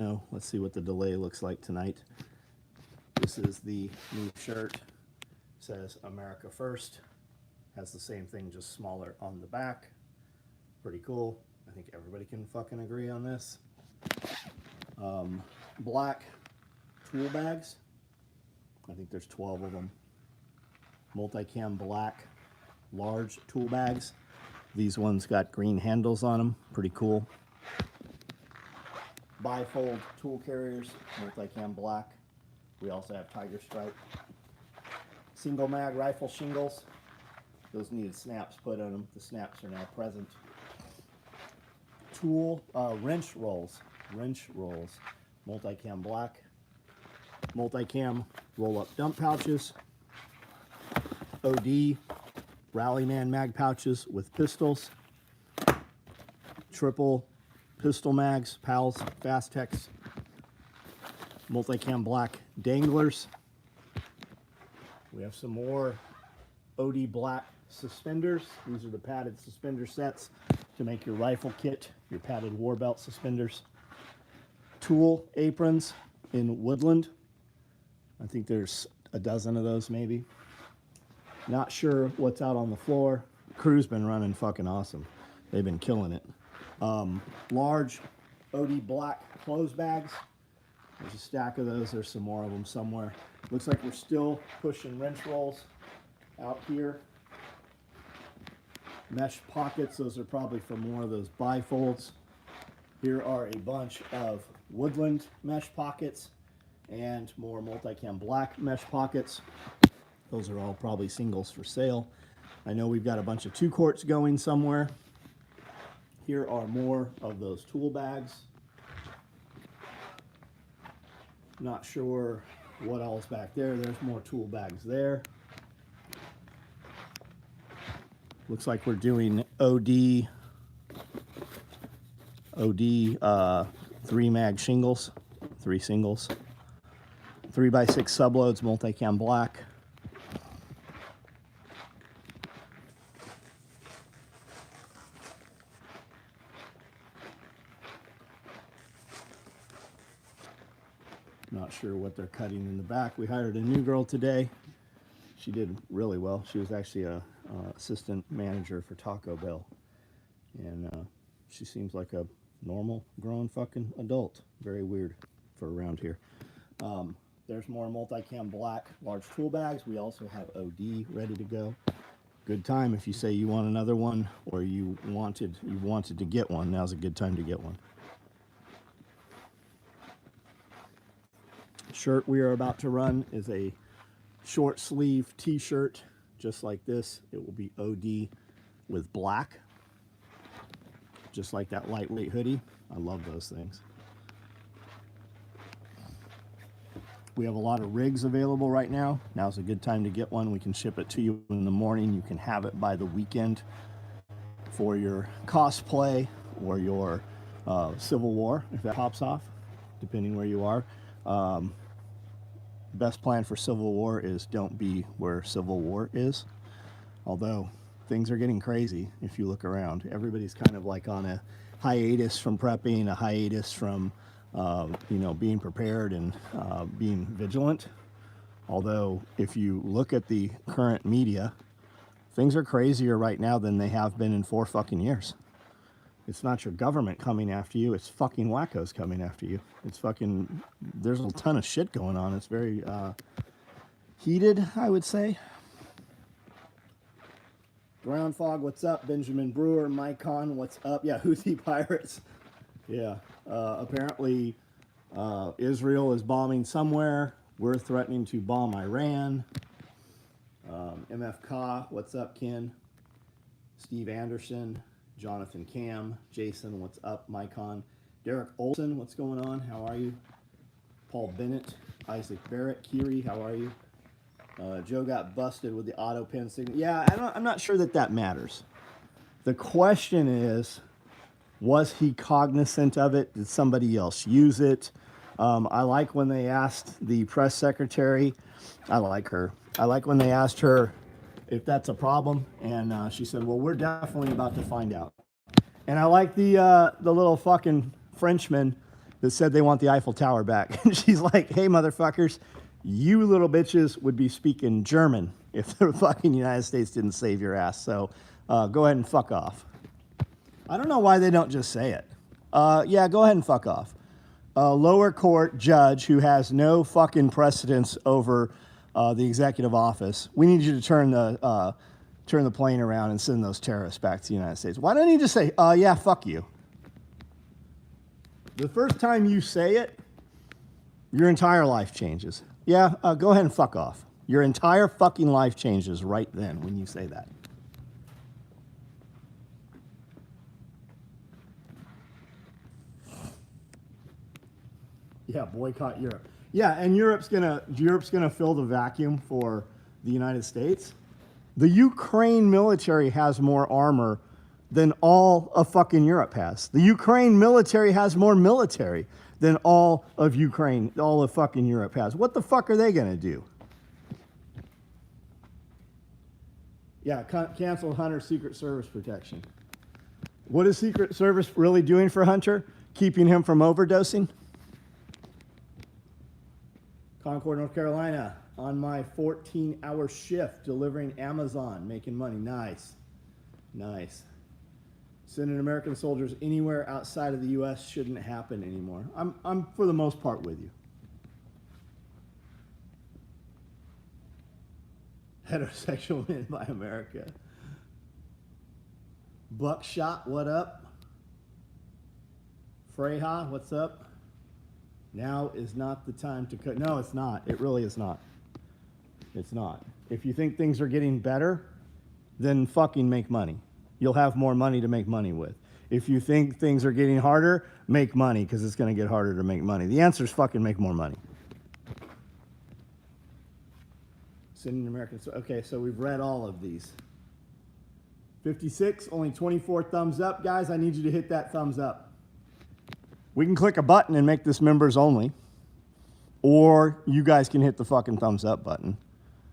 No, let's see what the delay looks like tonight. This is the new shirt. It says America First. Has the same thing, just smaller on the back. Pretty cool. I think everybody can fucking agree on this. Black tool bags. I think there's 12 of them. Multicam black large tool bags. These ones got green handles on them. Pretty cool. Bifold tool carriers, multicam black. We also have tiger stripe. Single mag rifle shingles. Those needed snaps put on them. The snaps are now present. Tool wrench rolls. Multicam black. Multicam roll-up dump pouches. OD Rallyman mag pouches with pistols. Triple pistol mags, PALs, Fastex. Multicam black danglers. We have some more OD black suspenders. These are the padded suspender sets to make your rifle kit, your padded war belt suspenders. Tool aprons in woodland. I think there's a dozen of those maybe. Not sure what's out on the floor. The crew's been running fucking awesome. They've been killing it. Large OD black clothes bags. There's a stack of those. There's some more of them somewhere. Looks like we're still pushing wrench rolls out here. Mesh pockets. Those are probably for more of those bifolds. Here are a bunch of woodland mesh pockets and more multicam black mesh pockets. Those are all probably singles for sale. I know we've got a bunch of 2-quarts going somewhere. Here are more of those tool bags. Not sure what else back there. There's more tool bags there. Looks like we're doing OD 3 mag shingles, 3 singles. 3x6 subloads, multicam black. Not sure what they're cutting in the back. We hired a new girl today. She did really well. She was actually a assistant manager for Taco Bell. And she seems like a normal grown fucking adult. Very weird for around here. There's more multicam black large tool bags. We also have OD ready to go. Good time if you say you want another one or you wanted to get one. Now's a good time to get one. Shirt we are about to run is a short sleeve t-shirt just like this. It will be OD with black, just like that lightweight hoodie. I love those things. We have a lot of rigs available right now. Now's a good time to get one. We can ship it to you in the morning. You can have it by the weekend for your cosplay or your Civil War, if that pops off, depending where you are. Best plan for Civil War is don't be where Civil War is. Although things are getting crazy if you look around. Everybody's kind of like on a hiatus from prepping, a hiatus from being prepared and being vigilant. Although if you look at the current media, things are crazier right now than they have been in 4 fucking years. It's not your government coming after you, it's fucking wackos coming after you. It's fucking, there's a ton of shit going on. It's very heated, I would say. Ground Fog, what's up? Benjamin Brewer, Mycon, what's up? Yeah, Houthi pirates. Yeah, apparently Israel is bombing somewhere. We're threatening to bomb Iran. MF Ka, what's up, Ken? Steve Anderson, Jonathan Cam, Jason, what's up? Mycon, Derek Olson, what's going on? How are you? Paul Bennett, Isaac Barrett, Kiri, how are you? Joe got busted with the auto pen signal. Yeah, I'm not sure that matters. The question is, was he cognizant of it? Did somebody else use it? I like when they asked the press secretary, I like her. I like when they asked her if that's a problem, and she said, well, we're definitely about to find out. And I like the little fucking Frenchman that said they want the Eiffel Tower back. And she's like, hey, motherfuckers, you little bitches would be speaking German if the fucking United States didn't save your ass. So go ahead and fuck off. I don't know why they don't just say it. Yeah, go ahead and fuck off. A lower court judge who has no fucking precedence over the executive office. We need you to turn the plane around and send those terrorists back to the United States. Why don't you just say, yeah, fuck you? The first time you say it, your entire life changes. Yeah, go ahead and fuck off. Your entire fucking life changes right then when you say that. Yeah, boycott Europe. Yeah, and Europe's gonna fill the vacuum for the United States. The Ukraine military has more armor than all of fucking Europe has. The Ukraine military has more military than all of Ukraine, all of fucking Europe has. What the fuck are they gonna do? Yeah, cancel Hunter's Secret Service protection. What is Secret Service really doing for Hunter? Keeping him from overdosing? Concord, North Carolina, on my 14-hour shift, delivering Amazon, making money. Nice. Nice. Sending American soldiers anywhere outside of the U.S. shouldn't happen anymore. I'm for the most part with you. Heterosexual men by America. Buckshot, what up? Freya, what's up? Now is not the time to cut. No, it's not. It really is not. It's not. If you think things are getting better, then fucking make money. You'll have more money to make money with. If you think things are getting harder, make money, because it's going to get harder to make money. The answer is fucking make more money. Sending Americans. Okay, so we've read all of these. 56, only 24 thumbs up. Guys, I need you to hit that thumbs up. We can click a button and make this members only, or you guys can hit the fucking thumbs up button,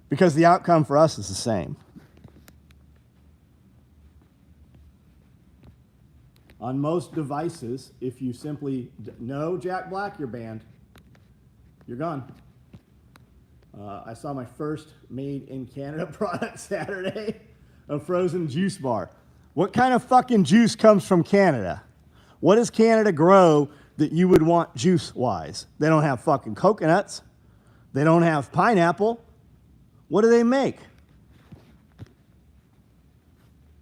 because the outcome for us is the same. On most devices, if you simply, no, Jack Black, you're banned. You're gone. I saw my first made in Canada product Saturday, a frozen juice bar. What kind of fucking juice comes from Canada? What does Canada grow that you would want juice-wise? They don't have fucking coconuts. They don't have pineapple. What do they make?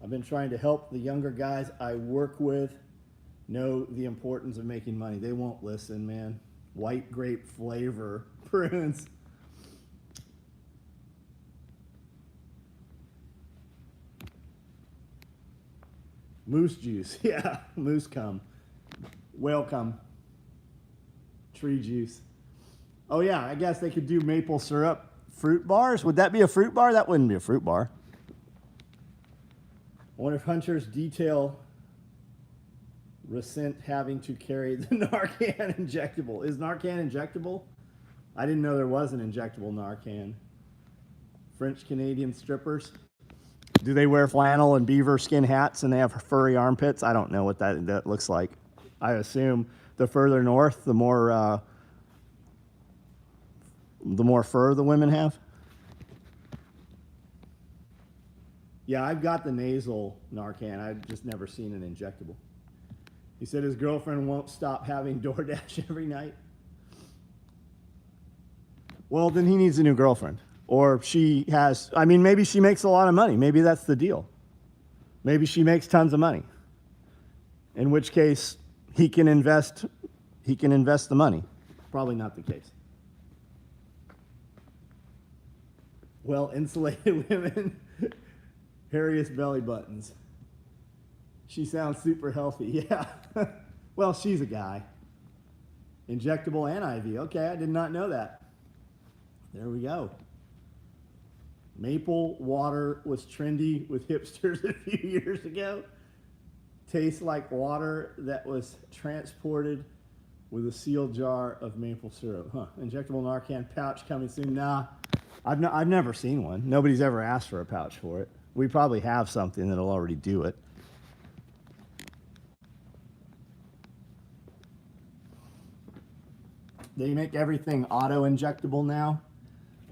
I've been trying to help the younger guys I work with know the importance of making money. They won't listen, man. White grape flavor prunes. Moose juice, yeah, moose cum, whale cum, tree juice. Oh yeah, I guess they could do maple syrup fruit bars. Would that be a fruit bar? That wouldn't be a fruit bar. I wonder if hunters detail resent having to carry the Narcan injectable. Is Narcan injectable? I didn't know there was an injectable Narcan. French-Canadian strippers. Do they wear flannel and beaver skin hats and they have furry armpits? I don't know what that looks like. I assume the further north, the more fur the women have. Yeah, I've got the nasal Narcan. I've just never seen an injectable. He said his girlfriend won't stop having DoorDash every night. Well, then he needs a new girlfriend. Or she has, I mean, maybe she makes a lot of money. Maybe that's the deal. Maybe she makes tons of money. In which case, he can invest the money. Probably not the case. Well, insulated women, hairiest belly buttons. She sounds super healthy, yeah. Well, she's a guy. Injectable and IV. Okay, I did not know that. There we go. Maple water was trendy with hipsters a few years ago. Tastes like water that was transported with a sealed jar of maple syrup. Huh. Injectable Narcan pouch coming soon. Nah, I've never seen one. Nobody's ever asked for a pouch for it. We probably have something that'll already do it. They make everything auto-injectable now,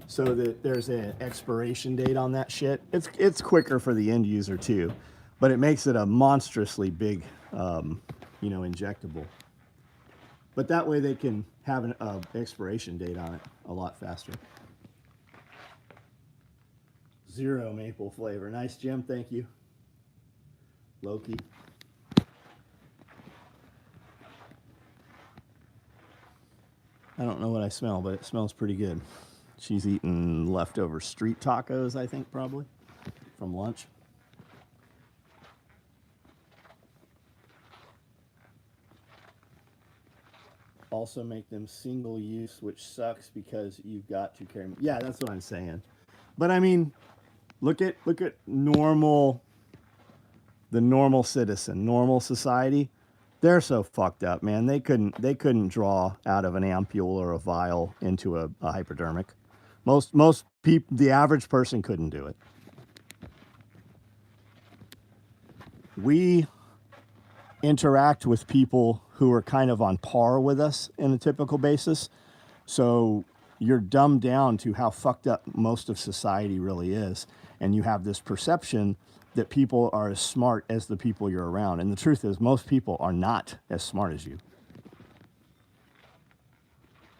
so that there's an expiration date on that shit. It's quicker for the end user too, but it makes it a monstrously big, injectable. But that way they can have an expiration date on it a lot faster. 0 maple flavor. Nice, Jim. Thank you. Loki. I don't know what I smell, but it smells pretty good. She's eating leftover street tacos, I think, probably, from lunch. Also make them single use, which sucks because you've got to carry them. Yeah, that's what I'm saying. But I mean, look at the normal citizen, normal society. They're so fucked up, man. They couldn't draw out of an ampule or a vial into a hypodermic. Most people, the average person couldn't do it. We interact with people who are kind of on par with us in a typical basis. So you're dumbed down to how fucked up most of society really is. And you have this perception that people are as smart as the people you're around. And the truth is, most people are not as smart as you.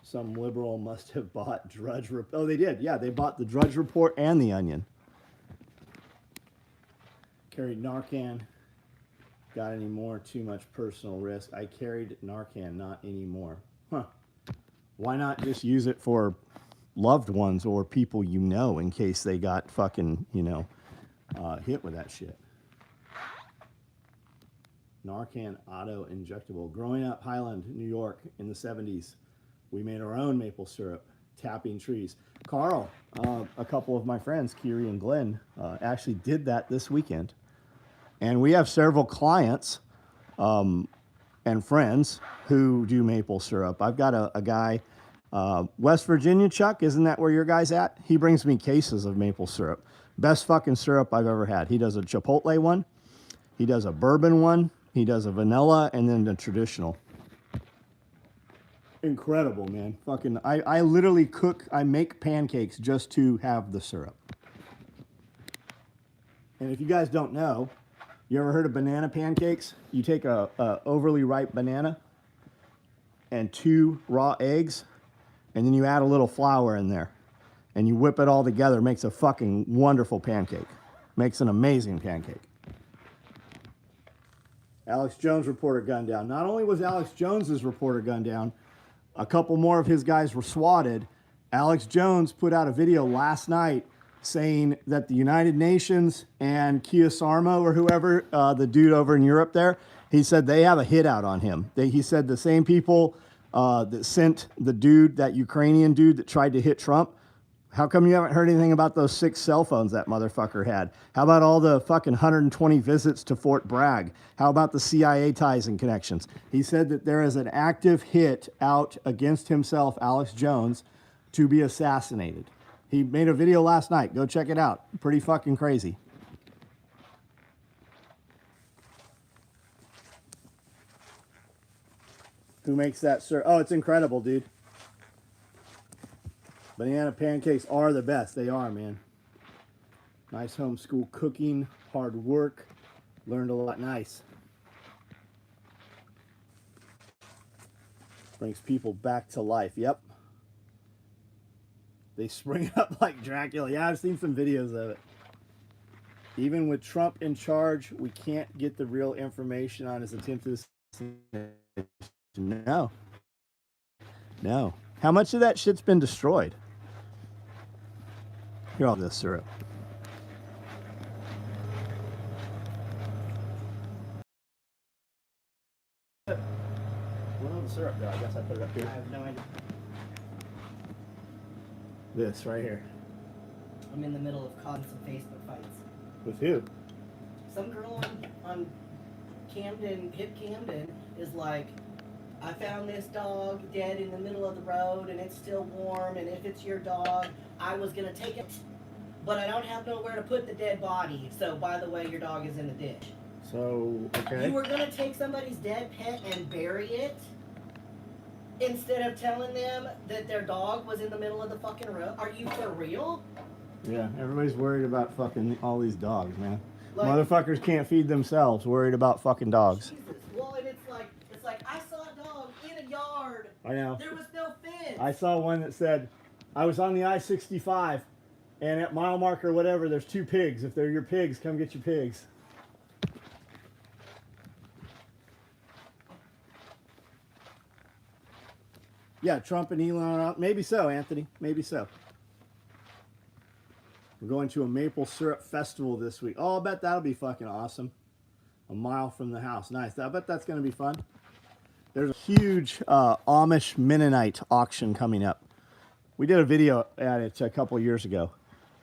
Some liberal must have bought Drudge Report. Oh, they did. Yeah, they bought the Drudge Report and the Onion. Carried Narcan. Got any more? Too much personal risk. I carried Narcan, not anymore. Huh. Why not just use it for loved ones or people you know in case they got fucking, hit with that shit? Narcan auto injectable. Growing up Highland, New York in the 70s, we made our own maple syrup, tapping trees. Carl, a couple of my friends, Kiri and Glenn, actually did that this weekend. And we have several clients and friends who do maple syrup. I've got a guy, West Virginia, Chuck, isn't that where your guy's at? He brings me cases of maple syrup. Best fucking syrup I've ever had. He does a Chipotle one. He does a bourbon one. He does a vanilla and then the traditional. Incredible, man. Fucking, I literally I make pancakes just to have the syrup. And if you guys don't know, you ever heard of banana pancakes? You take a overly ripe banana and 2 raw eggs, and then you add a little flour in there. And you whip it all together. It makes a fucking wonderful pancake. Makes an amazing pancake. Alex Jones reporter gunned down. Not only was Alex Jones's reporter gunned down, a couple more of his guys were swatted. Alex Jones put out a video last night saying that the United Nations and Kiyosarmo or whoever, the dude over in Europe there, he said they have a hit out on him. He said the same people that sent the dude, that Ukrainian dude that tried to hit Trump, how come you haven't heard anything about those 6 cell phones that motherfucker had? How about all the fucking 120 visits to Fort Bragg? How about the CIA ties and connections? He said that there is an active hit out against himself, Alex Jones, to be assassinated. He made a video last night. Go check it out. Pretty fucking crazy. Who makes that, sir? Oh, it's incredible, dude. Banana pancakes are the best. They are, man. Nice homeschool cooking, hard work. Learned a lot. Nice. Brings people back to life. Yep. They spring up like Dracula. Yeah, I've seen some videos of it. Even with Trump in charge, we can't get the real information on his attempted assassination. No. No. How much of that shit's been destroyed? Here, all this syrup. Where's the syrup go? I guess I put it up here. I have no idea. This right here. I'm in the middle of causing some Facebook fights. With who? Some girl on Camden, Hip Camden, is like, I found this dog dead in the middle of the road and it's still warm, and if it's your dog, I was gonna take it, but I don't have nowhere to put the dead body, so by the way, your dog is in the ditch. So, okay. You were gonna take somebody's dead pet and bury it? instead of telling them that their dog was in the middle of the fucking road. Are you for real? Yeah, everybody's worried about fucking all these dogs, man. Like, Motherfuckers can't feed themselves, worried about fucking dogs. Jesus. Well, and it's like I saw a dog in a yard. I know. There was no fence. I saw one that said, I was on the I-65, and at mile marker whatever, there's 2 pigs. If they're your pigs, come get your pigs. Yeah, Trump and Elon, maybe so, Anthony, maybe so. We're going to a maple syrup festival this week. Oh, I bet that'll be fucking awesome. A mile from the house. Nice. I bet that's going to be fun. There's a huge Amish Mennonite auction coming up. We did a video at it a couple years ago.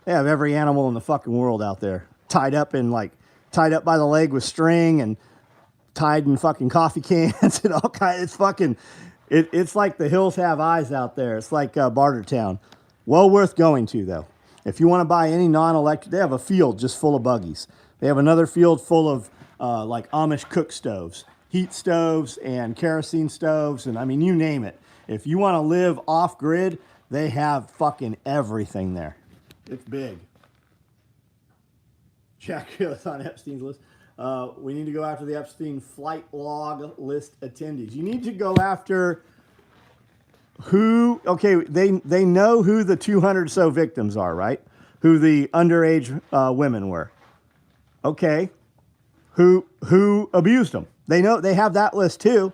They have every animal in the fucking world out there. Tied up by the leg with string and tied in fucking coffee cans and all kinds. It's fucking, it's like the hills have eyes out there. It's like Bartertown. Well worth going to though. If you want to buy any non-electric, they have a field just full of buggies. They have another field full of like Amish cook stoves, heat stoves and kerosene stoves, and I mean, you name it. If you want to live off-grid, they have fucking everything there. It's big. Jack is on Epstein's list. We need to go after the Epstein flight log list attendees. You need to go after who, okay, they know who the 200 so victims are, right? Who the underage women were. Okay. Who abused them? They know, they have that list too.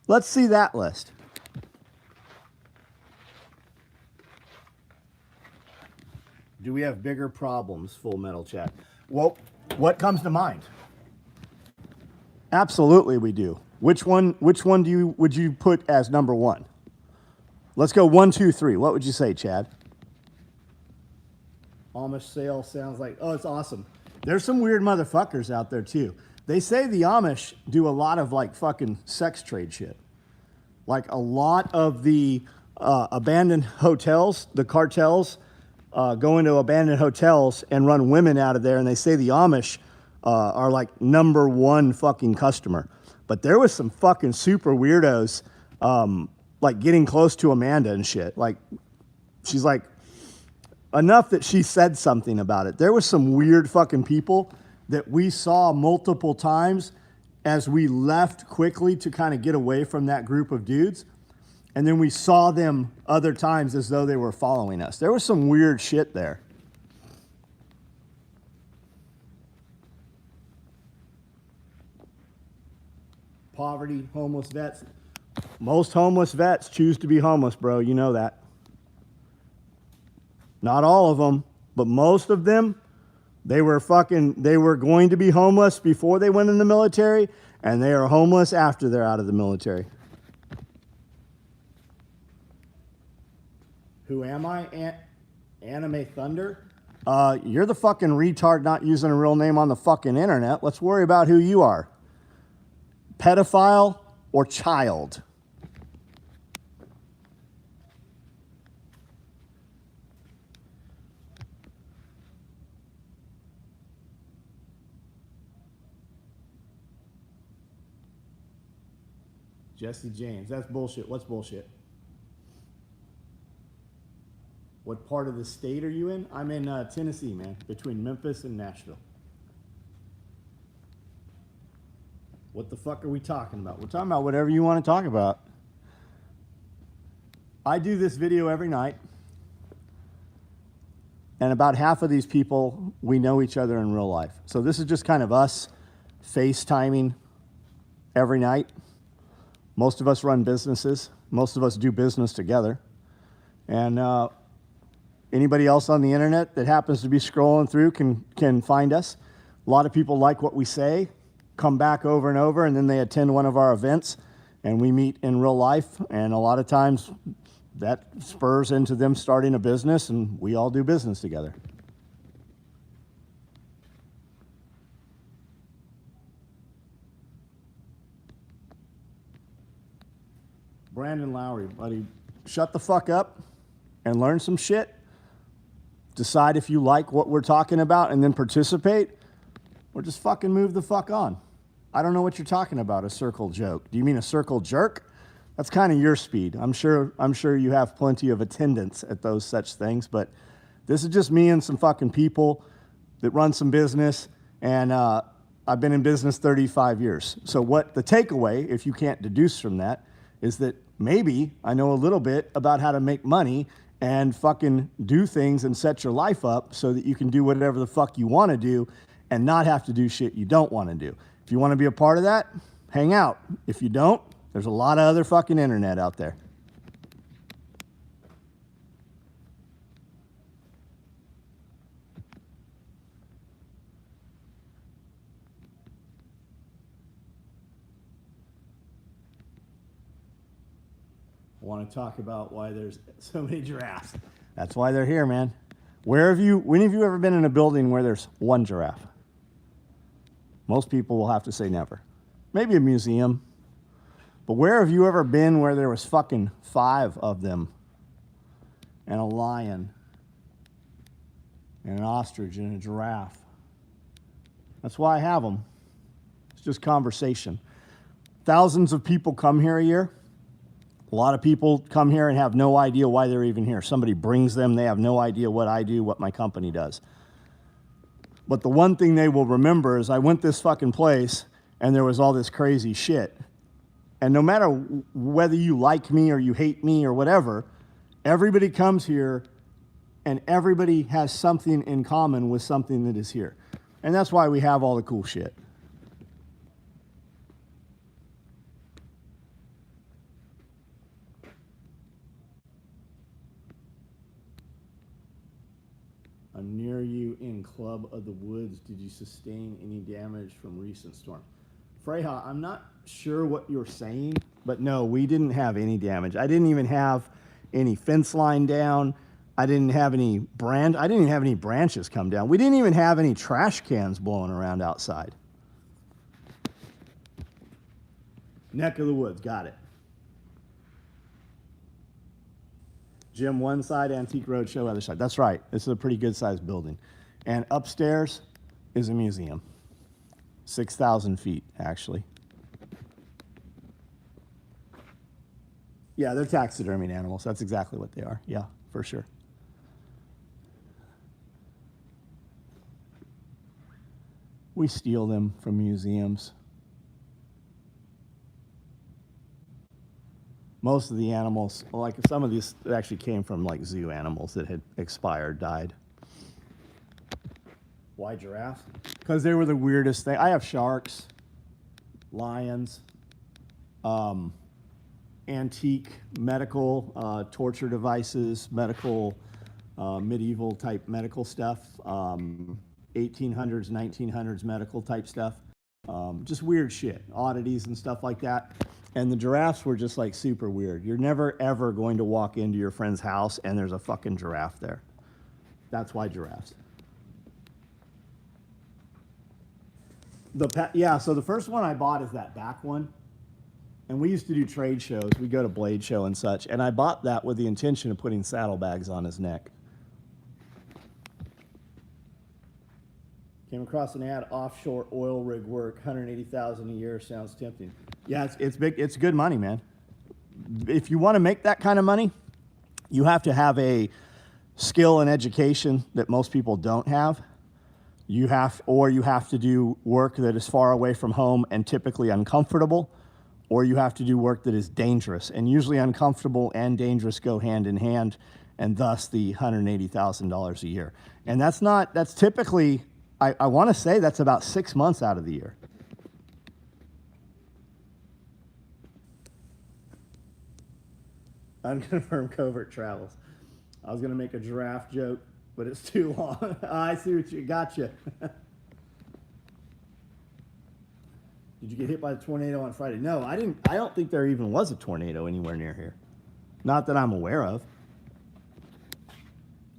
Let's see that list. Do we have bigger problems, Full Metal Chat? Well, what comes to mind? Absolutely we do. Which one would you put as number 1? Let's go 1, 2, 3. What would you say, Chad? Amish sale sounds like, oh, it's awesome. There's some weird motherfuckers out there too. They say the Amish do a lot of like fucking sex trade shit. Like a lot of the abandoned hotels, the cartels go into abandoned hotels and run women out of there. And they say the Amish are like number 1 fucking customer. But there was some fucking super weirdos like getting close to Amanda and shit. Like, she's like, enough that she said something about it. There was some weird fucking people that we saw multiple times as we left quickly to kind of get away from that group of dudes. And then we saw them other times as though they were following us. There was some weird shit there. Poverty, homeless vets. Most homeless vets choose to be homeless, bro. You know that. Not all of them, but most of them, they were going to be homeless before they went in the military, and they are homeless after they're out of the military. Who am I? Anime Thunder? You're the fucking retard not using a real name on the fucking internet. Let's worry about who you are. Pedophile or child? Jesse James. That's bullshit. What's bullshit? What part of the state are you in? I'm in Tennessee, man, between Memphis and Nashville. What the fuck are we talking about? We're talking about whatever you want to talk about. I do this video every night, and about half of these people, we know each other in real life. So this is just kind of us FaceTiming every night. Most of us run businesses. Most of us do business together. And anybody else on the internet that happens to be scrolling through can find us. A lot of people like what we say, come back over and over, and then they attend one of our events, and we meet in real life. And a lot of times that spurs into them starting a business, and we all do business together. Brandon Lowry, buddy, shut the fuck up and learn some shit. Decide if you like what we're talking about and then participate, or just fucking move the fuck on. I don't know what you're talking about, a circle joke. Do you mean a circle jerk? That's kind of your speed. I'm sure you have plenty of attendance at those such things, but this is just me and some fucking people that run some business, and I've been in business 35 years. So what the takeaway, if you can't deduce from that, is that maybe I know a little bit about how to make money and fucking do things and set your life up so that you can do whatever the fuck you want to do and not have to do shit you don't want to do. If you want to be a part of that, hang out. If you don't, there's a lot of other fucking internet out there. I want to talk about why there's so many giraffes. That's why they're here, man. When have you ever been in a building where there's one giraffe? Most people will have to say never. Maybe a museum. But where have you ever been where there was fucking 5 of them? And a lion, and an ostrich, and a giraffe. That's why I have them. It's just conversation. Thousands of people come here a year. A lot of people come here and have no idea why they're even here. Somebody brings them, they have no idea what I do, what my company does. But the one thing they will remember is I went this fucking place and there was all this crazy shit. And no matter whether you like me or you hate me or whatever, everybody comes here and everybody has something in common with something that is here. And that's why we have all the cool shit. I'm near you in Club of the Woods. Did you sustain any damage from recent storm? Freya, I'm not sure what you're saying, but no, we didn't have any damage. I didn't even have any fence line down. I didn't have any branches come down. We didn't even have any trash cans blowing around outside. Neck of the woods, got it. Gym one side, Antique Roadshow other side. That's right. This is a pretty good sized building. And upstairs is a museum. 6,000 feet, actually. Yeah, they're taxidermied animals. That's exactly what they are. Yeah, for sure. We steal them from museums. Most of the animals, like some of these actually came from like zoo animals that had expired, died. Why giraffes? Because they were the weirdest thing. I have sharks, lions, antique medical torture devices, medical, medieval type medical stuff, 1800s, 1900s medical type stuff. Just weird shit, oddities and stuff like that. And the giraffes were just like super weird. You're never ever going to walk into your friend's house and there's a fucking giraffe there. That's why giraffes. Yeah, so the first one I bought is that back one. And we used to do trade shows. We go to Blade Show and such. And I bought that with the intention of putting saddlebags on his neck. Came across an ad, offshore oil rig work, $180,000 a year, sounds tempting. Yeah, it's big. It's good money, man. If you want to make that kind of money, you have to have a skill and education that most people don't have. You have to do work that is far away from home and typically uncomfortable, or you have to do work that is dangerous. And usually uncomfortable and dangerous go hand in hand, and thus the $180,000 a year. And that's typically, I want to say that's about 6 months out of the year. Unconfirmed covert travels. I was going to make a giraffe joke, but it's too long. I see what you gotcha. Did you get hit by the tornado on Friday? No, I didn't. I don't think there even was a tornado anywhere near here. Not that I'm aware of.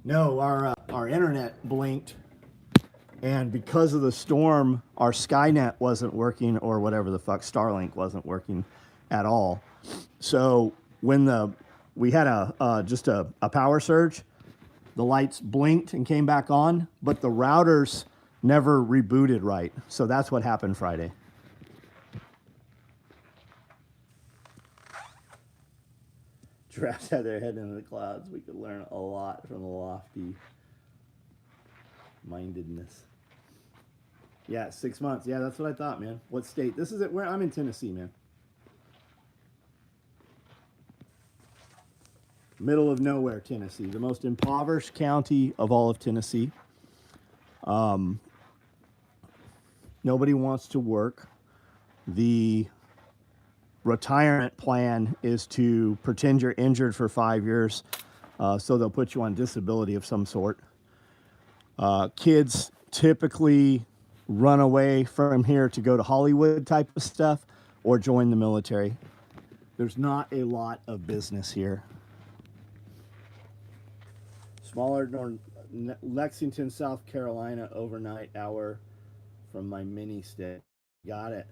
No, our internet blinked, and because of the storm, our Skynet wasn't working, or whatever the fuck, Starlink wasn't working at all. So when we had just a power surge, the lights blinked and came back on, but the routers never rebooted right. So that's what happened Friday. giraffes had their head in the clouds. We could learn a lot from the lofty mindedness. Yeah, 6 months. Yeah, that's what I thought, man. What state? This is it. Where I'm in Tennessee, man. Middle of nowhere, Tennessee. The most impoverished county of all of Tennessee. Nobody wants to work. The retirement plan is to pretend you're injured for 5 years, so they'll put you on disability of some sort. Kids typically run away from here to go to Hollywood type of stuff or join the military. There's not a lot of business here. Smaller Lexington, South Carolina overnight hour from my mini stay. Got it.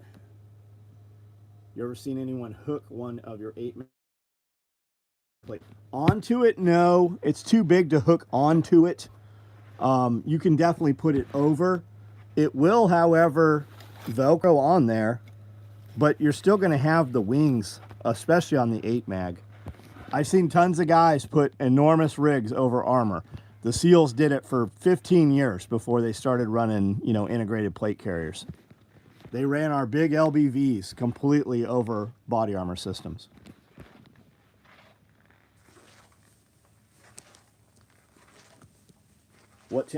You ever seen anyone hook one of your 8-man plate onto it? No, it's too big to hook onto it. You can definitely put it over. It will, however, Velcro on there, but you're still going to have the wings, especially on the 8-mag. I've seen tons of guys put enormous rigs over armor. The SEALs did it for 15 years before they started running, integrated plate carriers. They ran our big LBVs completely over body armor systems.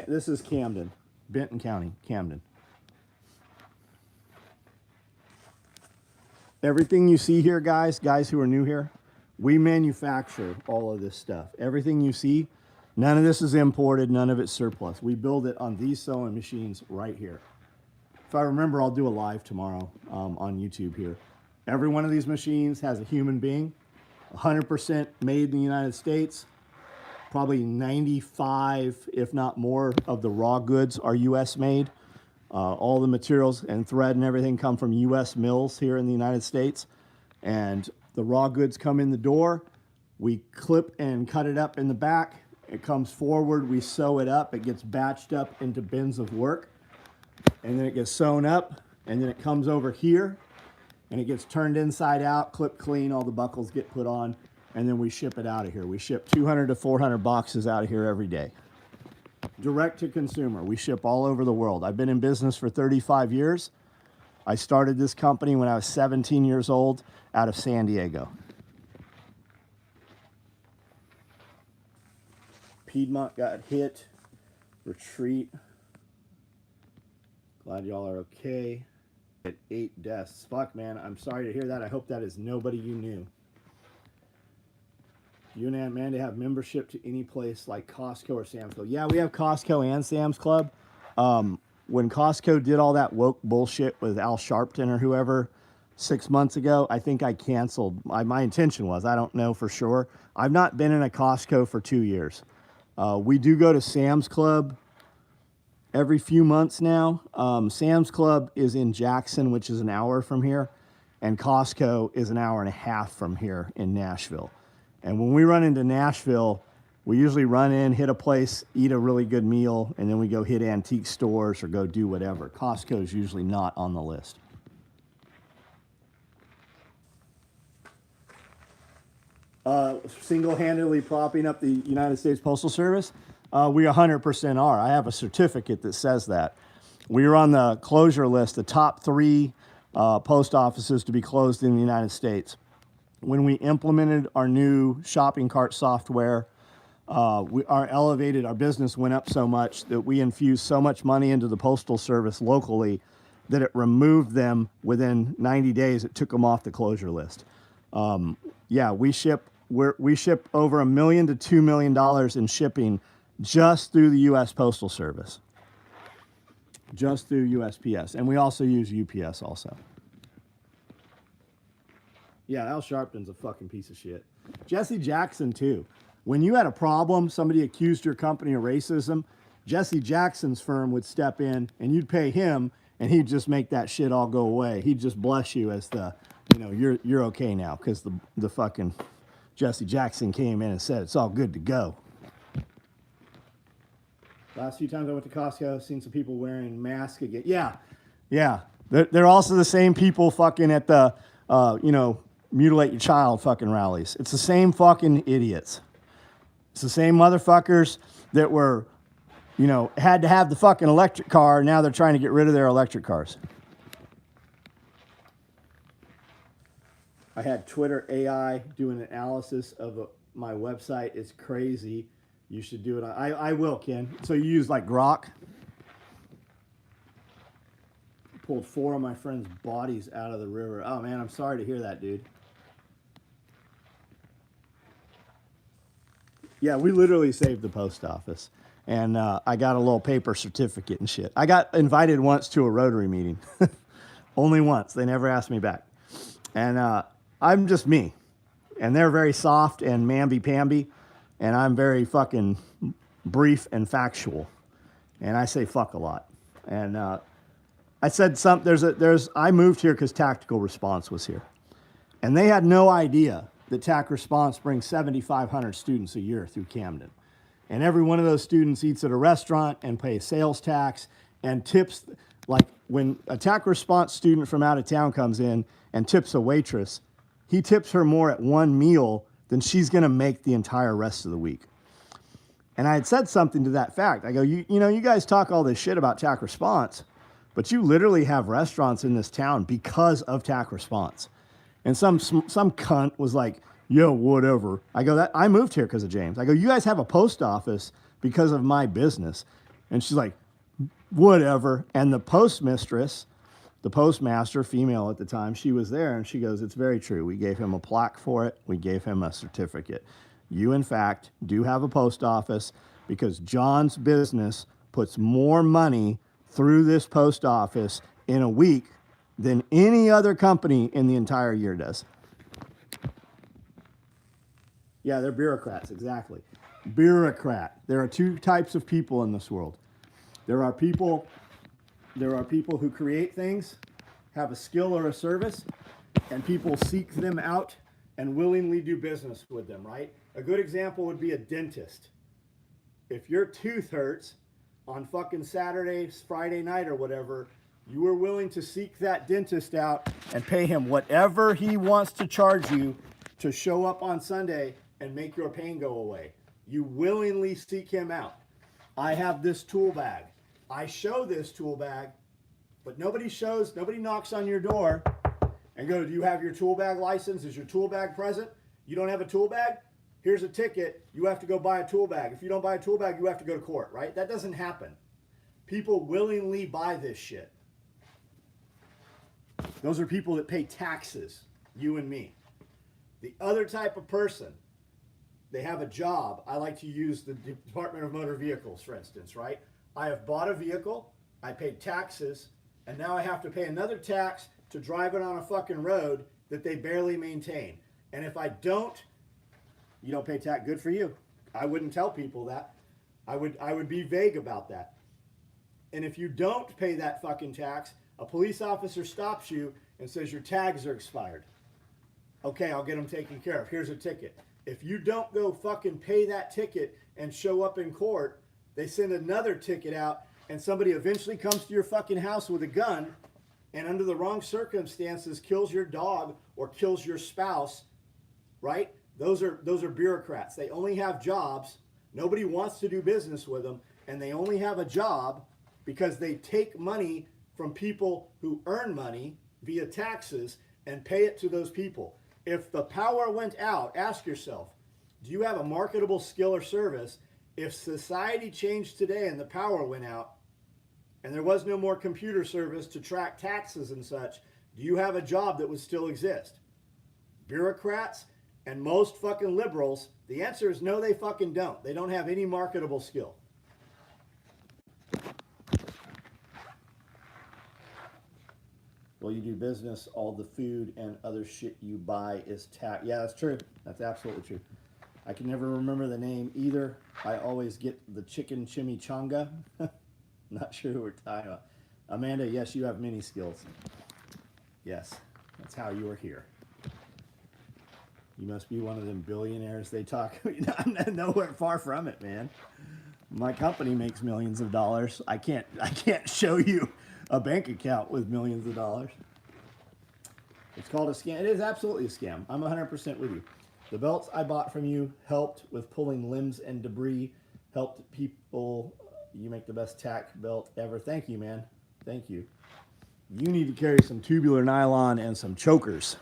This is Camden, Benton County, Camden. Everything you see here, guys who are new here, we manufacture all of this stuff. Everything you see, none of this is imported, none of it's surplus. We build it on these sewing machines right here. If I remember, I'll do a live tomorrow on YouTube here. Every one of these machines has a human being, 100% made in the United States. Probably 95, if not more, of the raw goods are U.S. made. All the materials and thread and everything come from U.S. mills here in the United States. And the raw goods come in the door. We clip and cut it up in the back. It comes forward. We sew it up. It gets batched up into bins of work. And then it gets sewn up. And then it comes over here. And it gets turned inside out, clipped clean. All the buckles get put on. And then we ship it out of here. We ship 200 to 400 boxes out of here every day. Direct to consumer. We ship all over the world. I've been in business for 35 years. I started this company when I was 17 years old out of San Diego. Piedmont got hit. Retreat. Glad y'all are okay. At 8 deaths. Fuck, man. I'm sorry to hear that. I hope that is nobody you knew. You and Amanda have membership to any place like Costco or Sam's Club. Yeah, we have Costco and Sam's Club. When Costco did all that woke bullshit with Al Sharpton or whoever 6 months ago, I think I canceled. My intention was, I don't know for sure. I've not been in a Costco for 2 years. We do go to Sam's Club every few months now. Sam's Club is in Jackson, which is an hour from here, and Costco is an hour and a half from here in Nashville. And when we run into Nashville, we usually run in, hit a place, eat a really good meal, and then we go hit antique stores or go do whatever. Costco is usually not on the list. Single-handedly propping up the United States Postal Service, we 100% are. I have a certificate that says that. We are on the closure list, the top 3 post offices to be closed in the United States. When we implemented our new shopping cart software, our business went up so much that we infused so much money into the Postal Service locally that it removed them within 90 days. It took them off the closure list. Yeah, we ship over $1 million to $2 million in shipping just through the U.S. Postal Service, just through USPS, and we also use UPS also. Yeah, Al Sharpton's a fucking piece of shit. Jesse Jackson, too. When you had a problem, somebody accused your company of racism, Jesse Jackson's firm would step in, and you'd pay him, and he'd just make that shit all go away. He'd just bless you as the, you're okay now, because the fucking Jesse Jackson came in and said it's all good to go. Last few times I went to Costco, I've seen some people wearing masks again. Yeah. They're also the same people fucking at the, mutilate your child fucking rallies. It's the same fucking idiots. It's the same motherfuckers that were, had to have the fucking electric car. Now they're trying to get rid of their electric cars. I had Twitter AI do an analysis of my website. It's crazy. You should do it. I will, Ken. So you use like Grok? Pulled 4 of my friends' bodies out of the river. Oh man, I'm sorry to hear that, dude. Yeah, we literally saved the post office. And I got a little paper certificate and shit. I got invited once to a Rotary meeting. Only once. They never asked me back. And I'm just me. And they're very soft and mamby-pamby. And I'm very fucking brief and factual. And I say fuck a lot. And I said I moved here because Tactical Response was here. And they had no idea that TAC Response brings 7,500 students a year through Camden. And every one of those students eats at a restaurant and pays sales tax and tips. Like when a TAC Response student from out of town comes in and tips a waitress, he tips her more at one meal than she's going to make the entire rest of the week. And I had said something to that fact. I go, you guys talk all this shit about TAC Response, but you literally have restaurants in this town because of TAC Response. And some cunt was like, yo, whatever. I go, I moved here because of James. I go, you guys have a post office because of my business. And she's like, whatever. And the postmistress, the postmaster, female at the time, she was there and she goes, it's very true. We gave him a plaque for it. We gave him a certificate. You, in fact, do have a post office because John's business puts more money through this post office in a week than any other company in the entire year does. Yeah, they're bureaucrats, exactly. Bureaucrat. There are 2 types of people in this world. There are people who create things, have a skill or a service, and people seek them out and willingly do business with them, right? A good example would be a dentist. If your tooth hurts on fucking Saturday, Friday night or whatever, you are willing to seek that dentist out and pay him whatever he wants to charge you to show up on Sunday and make your pain go away. You willingly seek him out. I have this tool bag. I show this tool bag, but nobody knocks on your door and go, do you have your tool bag license? Is your tool bag present? You don't have a tool bag? Here's a ticket. You have to go buy a tool bag. If you don't buy a tool bag, you have to go to court, right? That doesn't happen. People willingly buy this shit. Those are people that pay taxes, you and me. The other type of person, they have a job. I like to use the Department of Motor Vehicles, for instance, right? I have bought a vehicle, I paid taxes, and now I have to pay another tax to drive it on a fucking road that they barely maintain. And if I don't, you don't pay tax, good for you. I wouldn't tell people that. I would be vague about that. And if you don't pay that fucking tax, a police officer stops you and says your tags are expired. Okay, I'll get them taken care of. Here's a ticket. If you don't go fucking pay that ticket and show up in court, they send another ticket out and somebody eventually comes to your fucking house with a gun and under the wrong circumstances kills your dog or kills your spouse, right? Those are bureaucrats. They only have jobs. Nobody wants to do business with them, and they only have a job because they take money from people who earn money via taxes and pay it to those people. If the power went out, ask yourself, do you have a marketable skill or service? If society changed today and the power went out and there was no more computer service to track taxes and such, do you have a job that would still exist? Bureaucrats and most fucking liberals, the answer is no, they fucking don't. They don't have any marketable skill. Well, you do business, all the food and other shit you buy is tax. Yeah, that's true. That's absolutely true. I can never remember the name either. I always get the chicken chimichanga. Not sure who we're talking about. Amanda, yes, you have many skills. Yes, that's how you are here. You must be one of them billionaires they talk. I'm nowhere far from it, man. My company makes millions of dollars. I can't show you a bank account with millions of dollars. It's called a scam. It is absolutely a scam. I'm 100% with you. The belts I bought from you helped with pulling limbs and debris, helped people. You make the best tack belt ever. Thank you, man. Thank you. You need to carry some tubular nylon and some chokers.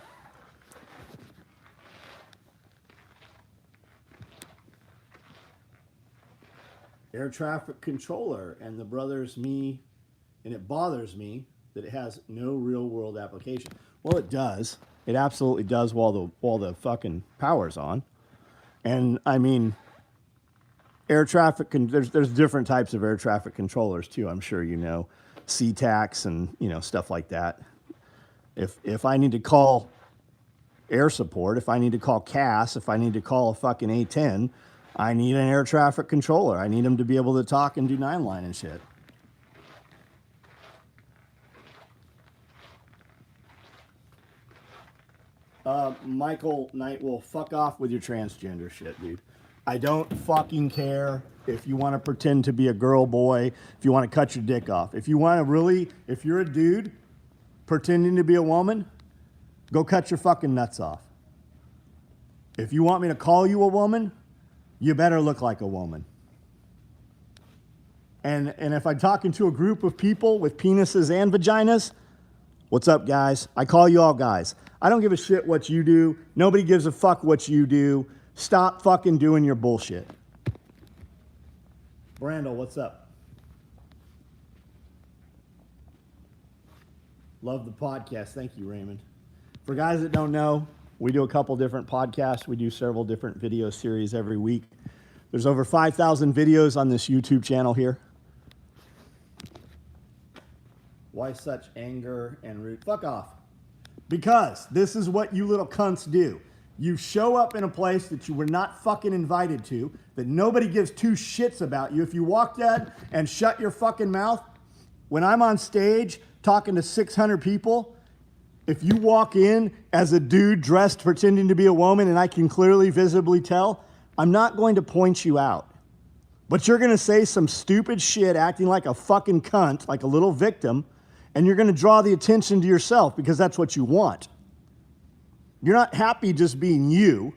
Air traffic controller, and the brothers me, and it bothers me that it has no real world application. Well, it does. It absolutely does while the fucking power's on. And I mean, air traffic there's different types of air traffic controllers too. I'm sure you know, CTACs and stuff like that. If I need to call air support, if I need to call CAS, if I need to call a fucking A10, I need an air traffic controller. I need them to be able to talk and do 9-line and shit. Michael Nightwolf, fuck off with your transgender shit, dude. I don't fucking care if you want to pretend to be a girl, boy, if you want to cut your dick off. If you want to really, if you're a dude pretending to be a woman, go cut your fucking nuts off. If you want me to call you a woman, you better look like a woman. And if I'm talking to a group of people with penises and vaginas, what's up, guys? I call you all guys. I don't give a shit what you do. Nobody gives a fuck what you do. Stop fucking doing your bullshit. Brandel, what's up? Love the podcast. Thank you, Raymond. For guys that don't know, we do a couple different podcasts. We do several different video series every week. There's over 5,000 videos on this YouTube channel here. Why such anger and rude? Fuck off. Because this is what you little cunts do. You show up in a place that you were not fucking invited to, that nobody gives two shits about you. If you walk in and shut your fucking mouth, when I'm on stage talking to 600 people, if you walk in as a dude dressed pretending to be a woman and I can clearly visibly tell, I'm not going to point you out. But you're going to say some stupid shit acting like a fucking cunt, like a little victim, and you're going to draw the attention to yourself because that's what you want. You're not happy just being you.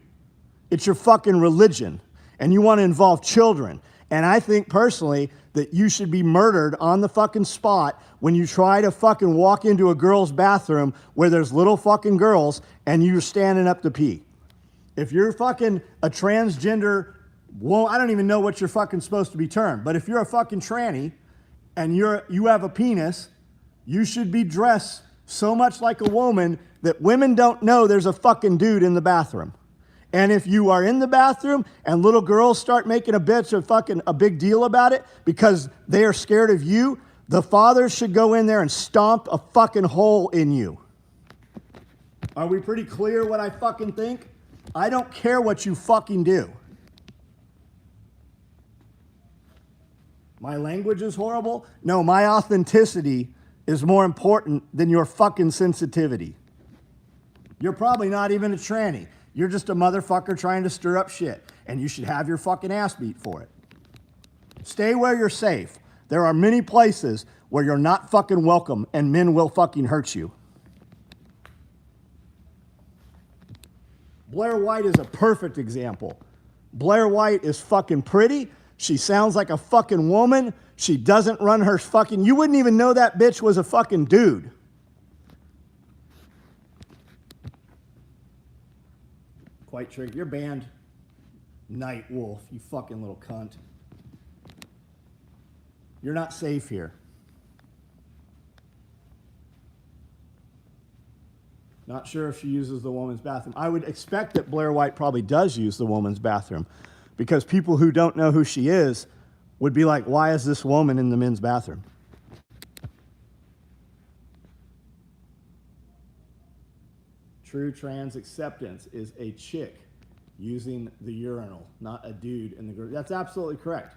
It's your fucking religion. And you want to involve children. And I think personally that you should be murdered on the fucking spot when you try to fucking walk into a girl's bathroom where there's little fucking girls and you're standing up to pee. If you're fucking a transgender, well, I don't even know what you're fucking supposed to be termed. But if you're a fucking tranny and you have a penis, you should be dressed so much like a woman that women don't know there's a fucking dude in the bathroom. And if you are in the bathroom and little girls start making a big deal about it because they are scared of you, the fathers should go in there and stomp a fucking hole in you. Are we pretty clear what I fucking think? I don't care what you fucking do. My language is horrible? No, my authenticity is more important than your fucking sensitivity. You're probably not even a tranny. You're just a motherfucker trying to stir up shit, and you should have your fucking ass beat for it. Stay where you're safe. There are many places where you're not fucking welcome, and men will fucking hurt you. Blair White is a perfect example. Blair White is fucking pretty. She sounds like a fucking woman. She doesn't run her fucking... You wouldn't even know that bitch was a fucking dude. Quite tricky. You're banned. Night Wolf, you fucking little cunt. You're not safe here. Not sure if she uses the woman's bathroom. I would expect that Blair White probably does use the woman's bathroom because people who don't know who she is would be like, why is this woman in the men's bathroom? True trans acceptance is a chick using the urinal, not a dude in the group. That's absolutely correct.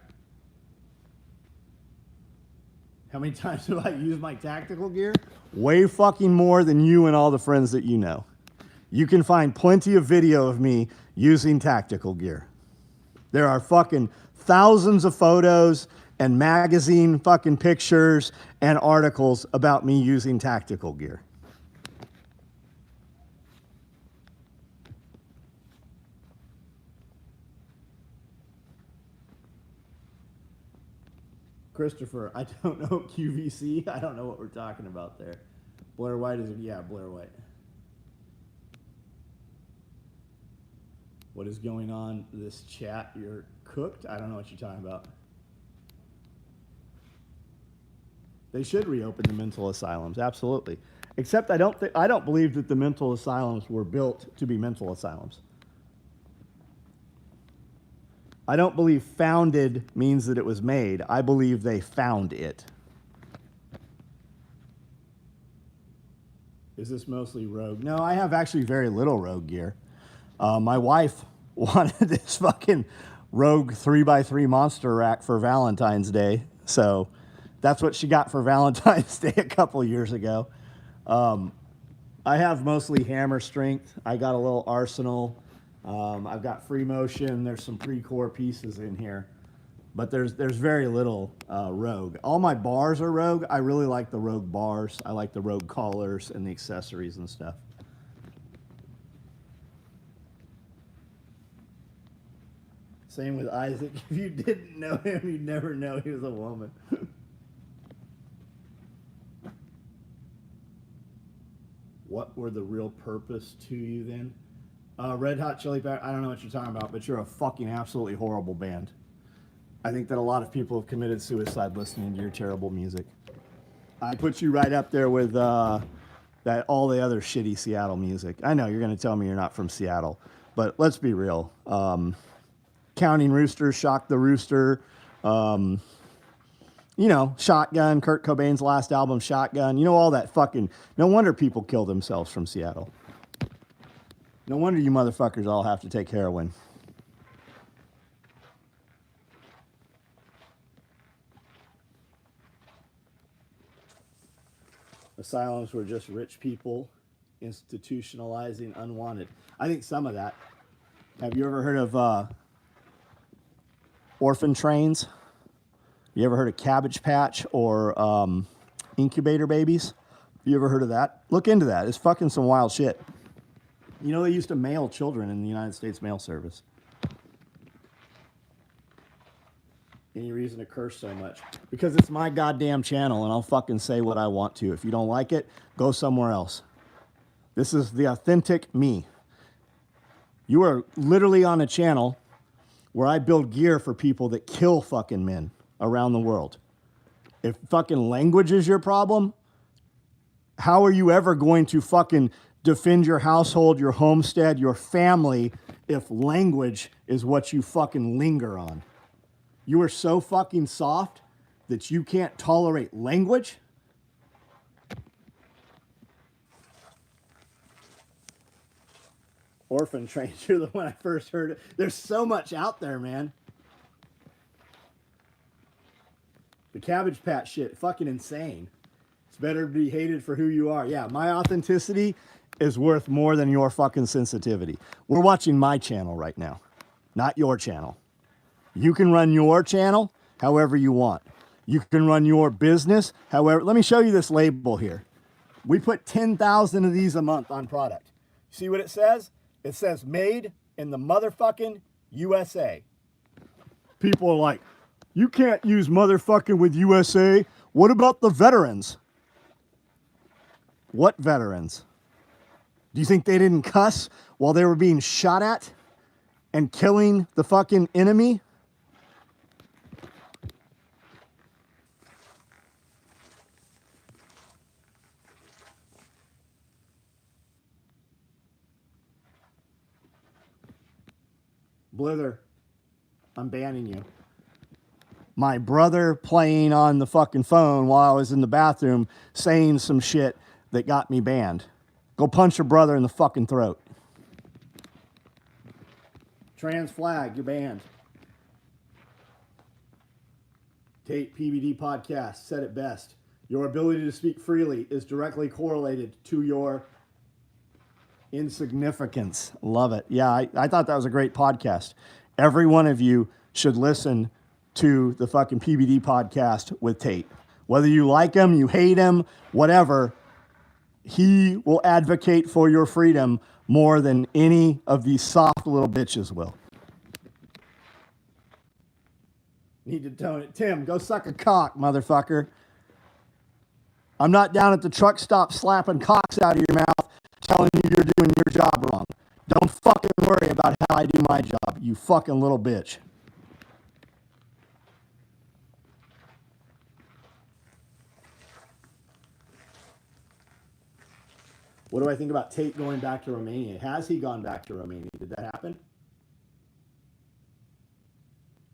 How many times have I used my tactical gear? Way fucking more than you and all the friends that you know. You can find plenty of video of me using tactical gear. There are fucking thousands of photos and magazine fucking pictures and articles about me using tactical gear. Christopher, I don't know QVC. I don't know what we're talking about there. Blair White is, yeah, Blair White. What is going on this chat? You're cooked? I don't know what you're talking about. They should reopen the mental asylums, absolutely. Except I don't believe that the mental asylums were built to be mental asylums. I don't believe founded means that it was made. I believe they found it. Is this mostly Rogue? No, I have actually very little Rogue gear. My wife wanted this fucking Rogue 3x3 monster rack for Valentine's Day. So that's what she got for Valentine's Day a couple years ago. I have mostly hammer strength. I got a little arsenal. I've got free motion. There's some pre-core pieces in here. But there's very little Rogue. All my bars are Rogue. I really like the Rogue bars. I like the Rogue collars and the accessories and stuff. Same with Isaac. If you didn't know him, you'd never know he was a woman. What were the real purpose to you then? Red Hot Chili Peppers, I don't know what you're talking about, but you're a fucking absolutely horrible band. I think that a lot of people have committed suicide listening to your terrible music. I put you right up there with all the other shitty Seattle music. I know you're going to tell me you're not from Seattle, but let's be real. Counting Rooster, Shock the Rooster, you know, Shotgun, Kurt Cobain's last album, Shotgun. You know, all that fucking... No wonder people kill themselves from Seattle. No wonder you motherfuckers all have to take heroin. Asylums were just rich people institutionalizing unwanted. I think some of that. Have you ever heard of orphan trains? You ever heard of Cabbage Patch or incubator babies? You ever heard of that? Look into that. It's fucking some wild shit. You know, they used to mail children in the United States Mail Service. Any reason to curse so much? Because it's my goddamn channel and I'll fucking say what I want to. If you don't like it, go somewhere else. This is the authentic me. You are literally on a channel where I build gear for people that kill fucking men around the world. If fucking language is your problem, how are you ever going to fucking defend your household, your homestead, your family, if language is what you fucking linger on? You are so fucking soft that you can't tolerate language? Orphan trains, you're the one I first heard it. There's so much out there, man. The Cabbage Patch shit, fucking insane. It's better to be hated for who you are. Yeah, my authenticity is worth more than your fucking sensitivity. We're watching my channel right now, not your channel. You can run your channel however you want. You can run your business however. Let me show you this label here. We put 10,000 of these a month on product. See what it says? It says made in the motherfucking USA. People are like, you can't use motherfucking with USA. What about the veterans? What veterans? Do you think they didn't cuss while they were being shot at and killing the fucking enemy? Blither, I'm banning you. My brother playing on the fucking phone while I was in the bathroom saying some shit that got me banned. Go punch your brother in the fucking throat. Trans flag, you're banned. Tate PBD podcast said it best. Your ability to speak freely is directly correlated to your insignificance. Love it. Yeah, I thought that was a great podcast. Every one of you should listen to the fucking PBD podcast with Tate. Whether you like him, you hate him, whatever, he will advocate for your freedom more than any of these soft little bitches will. Need to tone it. Tim, go suck a cock, motherfucker. I'm not down at the truck stop slapping cocks out of your mouth telling you you're doing your job wrong. Don't fucking worry about how I do my job, you fucking little bitch. What do I think about Tate going back to Romania? Has he gone back to Romania? Did that happen?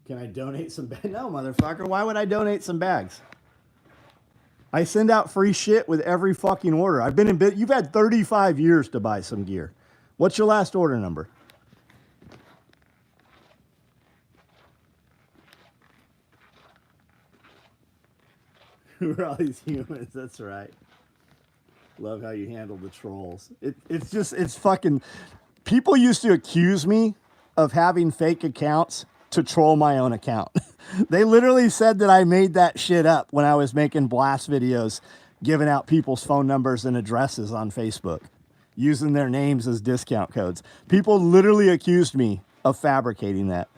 Can I donate some bags? No, motherfucker. Why would I donate some bags? I send out free shit with every fucking order. I've been in bit. You've had 35 years to buy some gear. What's your last order number? Who are all these humans? That's right. Love how you handle the trolls. It's fucking. People used to accuse me of having fake accounts to troll my own account. They literally said that I made that shit up when I was making blast videos, giving out people's phone numbers and addresses on Facebook, using their names as discount codes. People literally accused me of fabricating that.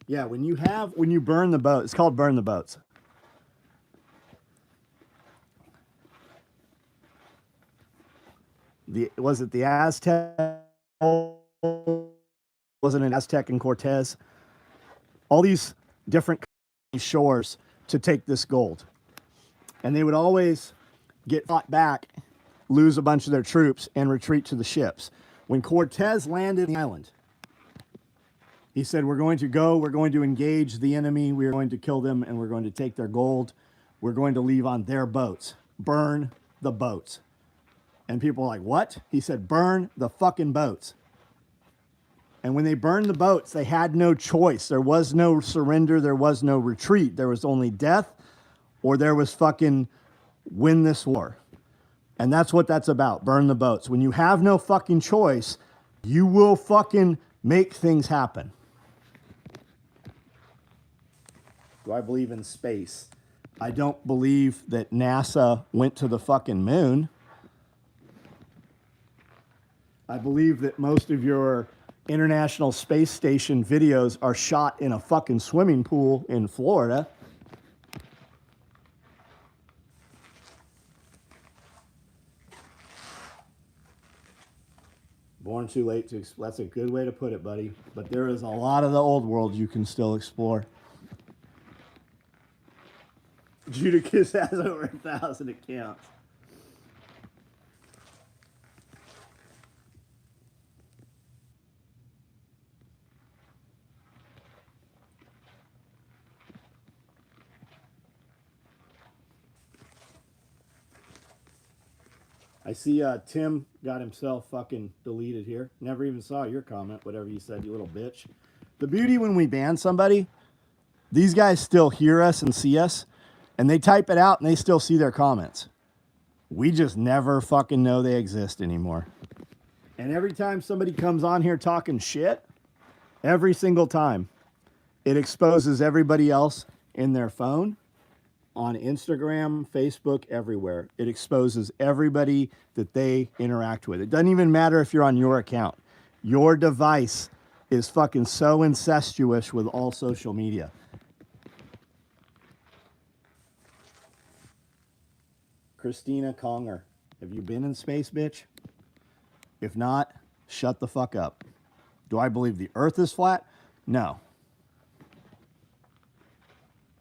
Yeah, when you burn the boat, it's called burn the boats. Was it the Aztec? Wasn't it Aztec and Cortez? All these different shores to take this gold. And they would always get fought back, lose a bunch of their troops, and retreat to the ships. When Cortez landed on the island, he said, we're going to engage the enemy, we're going to kill them, and we're going to take their gold. We're going to leave on their boats. Burn the boats. And people were like, what? He said, burn the fucking boats. And when they burned the boats, they had no choice. There was no surrender. There was no retreat. There was only death, or there was fucking win this war. And that's what that's about. Burn the boats. When you have no fucking choice, you will fucking make things happen. Do I believe in space? I don't believe that NASA went to the fucking moon. I believe that most of your International Space Station videos are shot in a fucking swimming pool in Florida. Born too late to explore. That's a good way to put it, buddy. But there is a lot of the old world you can still explore. Judicus has over 1,000 accounts. I see Tim got himself fucking deleted here. Never even saw your comment, whatever you said, you little bitch. The beauty when we ban somebody, these guys still hear us and see us, and they type it out and they still see their comments. We just never fucking know they exist anymore. And every time somebody comes on here talking shit, every single time, it exposes everybody else in their phone, on Instagram, Facebook, everywhere. It exposes everybody that they interact with. It doesn't even matter if you're on your account. Your device is fucking so incestuous with all social media. Christina Conger, have you been in space, bitch? If not, shut the fuck up. Do I believe the earth is flat? No.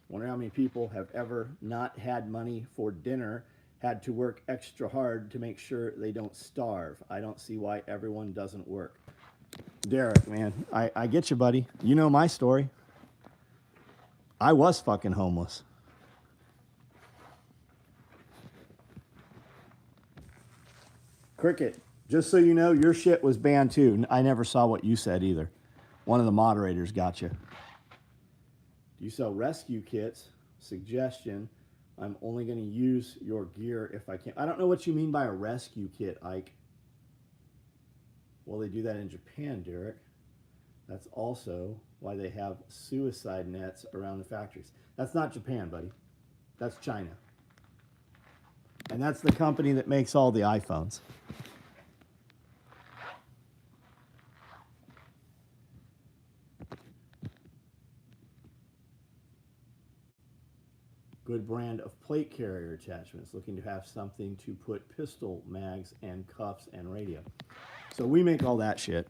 Wonder how many people have ever not had money for dinner, had to work extra hard to make sure they don't starve. I don't see why everyone doesn't work. Derek, man, I get you, buddy. You know my story. I was fucking homeless. Cricket, just so you know, your shit was banned too. I never saw what you said either. One of the moderators got you. You sell rescue kits. Suggestion, I'm only going to use your gear if I can. I don't know what you mean by a rescue kit, Ike. Well, they do that in Japan, Derek. That's also why they have suicide nets around the factories. That's not Japan, buddy. That's China. And that's the company that makes all the iPhones. Good brand of plate carrier attachments. Looking to have something to put pistol mags and cuffs and radio. So we make all that shit.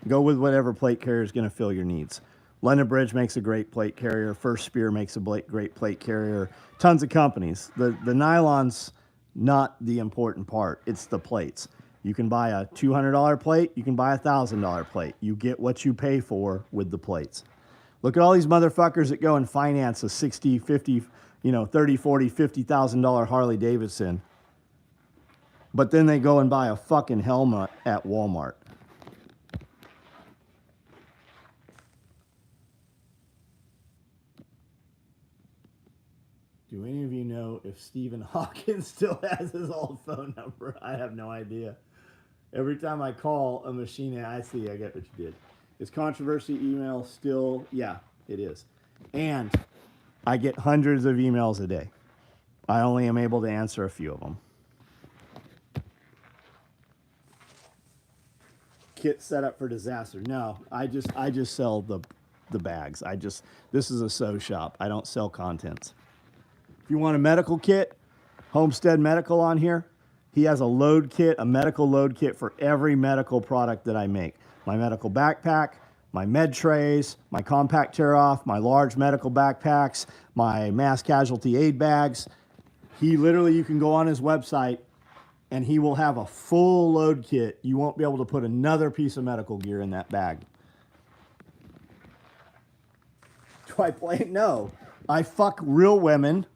Go with whatever plate carrier is going to fill your needs. London Bridge makes a great plate carrier. First Spear makes a great plate carrier. Tons of companies. The nylon's not the important part. It's the plates. You can buy a $200 plate. You can buy a $1,000 plate. You get what you pay for with the plates. Look at all these motherfuckers that go and finance a 60, 50, $30, $40, $50,000 Harley Davidson. But then they go and buy a fucking helmet at Walmart. Do any of you know if Stephen Hawking still has his old phone number? I have no idea. Every time I call a machine, I get what you did. Is controversy email still? Yeah, it is. And I get hundreds of emails a day. I only am able to answer a few of them. Kit set up for disaster. No, I just sell the bags. This is a sew shop. I don't sell contents. If you want a medical kit, Homestead Medical on here. He has a load kit, a medical load kit for every medical product that I make. My medical backpack, my med trays, my compact tear-off, my large medical backpacks, my mass casualty aid bags. You can go on his website and he will have a full load kit. You won't be able to put another piece of medical gear in that bag. Do I play? No. I fuck real women.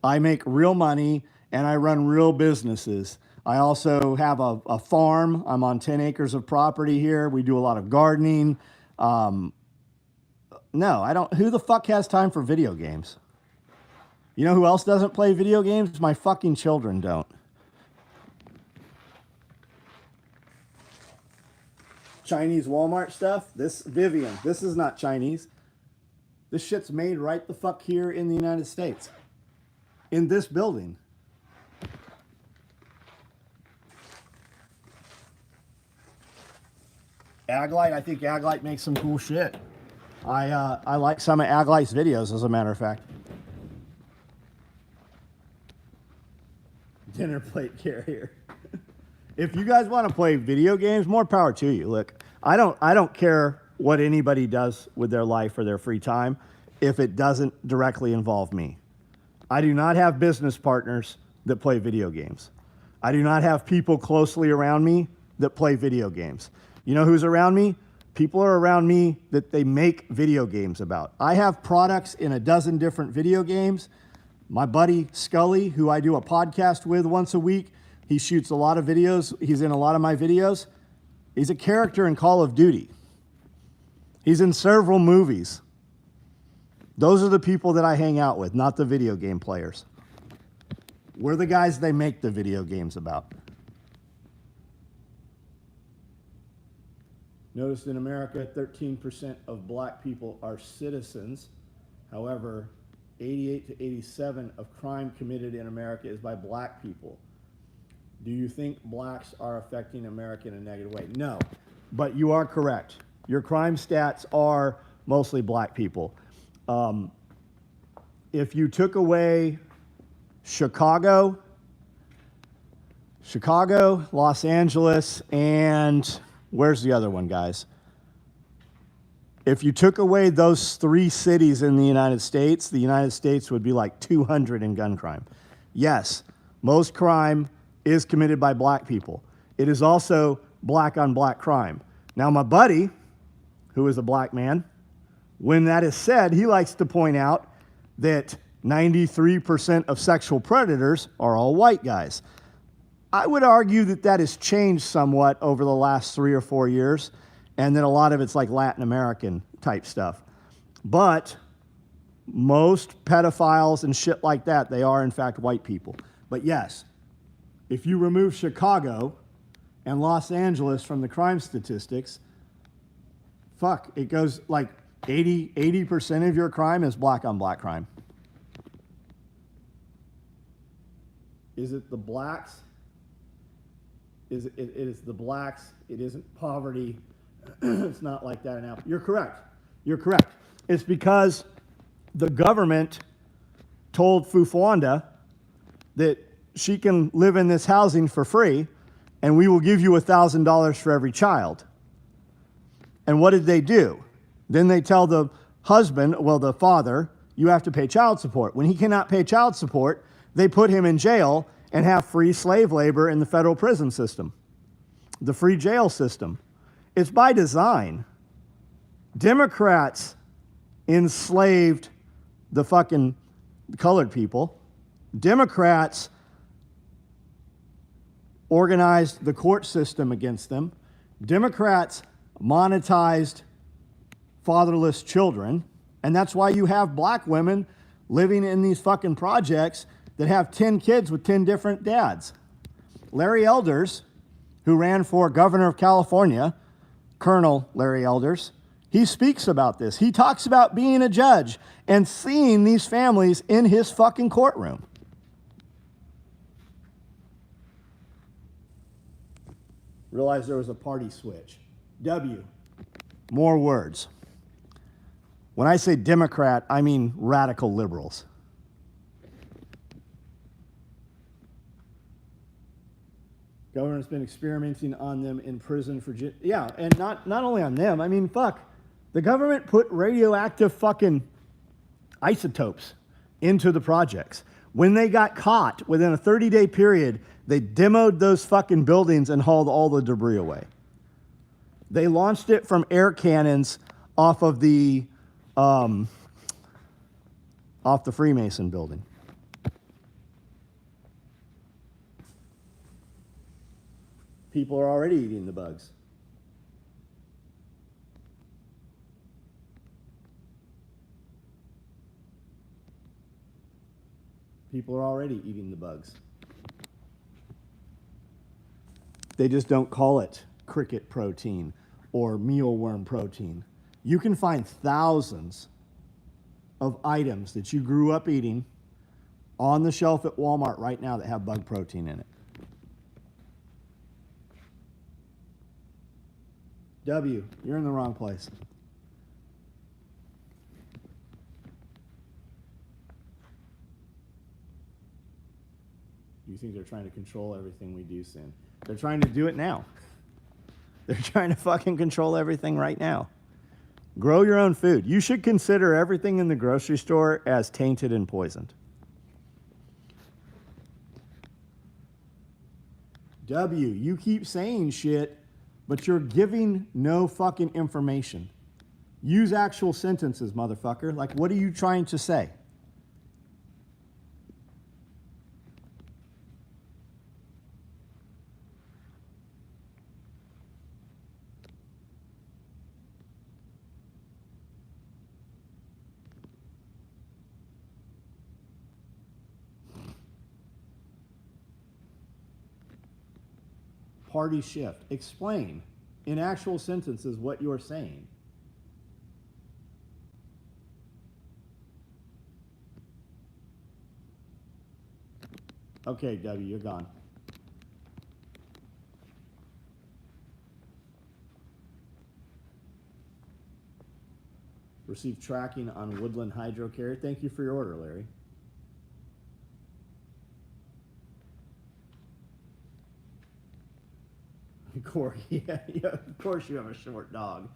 I make real money, and I run real businesses. I also have a farm. I'm on 10 acres of property here. We do a lot of gardening. No, I don't. Who the fuck has time for video games? You know who else doesn't play video games? My fucking children don't. Chinese Walmart stuff? Vivian, this is not Chinese. This shit's made right the fuck here in the United States. In this building. Aglite, I think Aglite makes some cool shit. I like some of Aglite's videos, as a matter of fact. Dinner plate carrier. If you guys want to play video games, more power to you. Look, I don't care what anybody does with their life or their free time if it doesn't directly involve me. I do not have business partners that play video games. I do not have people closely around me that play video games. You know who's around me? People are around me that they make video games about. I have products in a dozen different video games. My buddy Scully, who I do a podcast with once a week, he shoots a lot of videos. He's in a lot of my videos. He's a character in Call of Duty. He's in several movies. Those are the people that I hang out with, not the video game players. We're the guys they make the video games about. Notice in America, 13% of black people are citizens. However, 88 to 87% of crime committed in America is by black people. Do you think blacks are affecting America in a negative way? No, but you are correct. Your crime stats are mostly black people. If you took away Chicago, Los Angeles, and where's the other one, guys? If you took away those three cities in the United States would be like 200 in gun crime. Yes, most crime is committed by black people. It is also black on black crime. Now, my buddy, who is a black man, when that is said, he likes to point out that 93% of sexual predators are all white guys. I would argue that that has changed somewhat over the last 3 or 4 years, and that a lot of it's like Latin American type stuff. But most pedophiles and shit like that, they are in fact white people. But yes, if you remove Chicago and Los Angeles from the crime statistics, fuck, it goes like 80% of your crime is black on black crime. Is it the blacks? It is the blacks. It isn't poverty. It's not like that now. You're correct. You're correct. It's because the government told Fufwanda that she can live in this housing for free and we will give you $1,000 for every child. And what did they do? Then they tell the husband, well, the father, you have to pay child support. When he cannot pay child support, they put him in jail and have free slave labor in the federal prison system, the free jail system. It's by design. Democrats enslaved the fucking colored people. Democrats organized the court system against them. Democrats monetized fatherless children. And that's why you have black women living in these fucking projects that have 10 kids with 10 different dads. Larry Elders, who ran for governor of California, Colonel Larry Elders, he speaks about this. He talks about being a judge and seeing these families in his fucking courtroom. Realized there was a party switch. W, more words. When I say Democrat, I mean radical liberals. Government's been experimenting on them in prison for... Yeah, and not only on them. I mean, fuck. The government put radioactive fucking isotopes into the projects. When they got caught, within a 30-day period, they demoed those fucking buildings and hauled all the debris away. They launched it from air cannons off of the Freemason building. People are already eating the bugs. People are already eating the bugs. They just don't call it cricket protein or mealworm protein. You can find thousands of items that you grew up eating on the shelf at Walmart right now that have bug protein in it. W, you're in the wrong place. You think they're trying to control everything we do, Sin? They're trying to do it now. They're trying to fucking control everything right now. Grow your own food. You should consider everything in the grocery store as tainted and poisoned. W, you keep saying shit, but you're giving no fucking information. Use actual sentences, motherfucker. Like, what are you trying to say? Party shift. Explain in actual sentences what you're saying. Okay, W, you're gone. Received tracking on Woodland Hydro Carrier. Thank you for your order, Larry. Yeah, of course you have a short dog.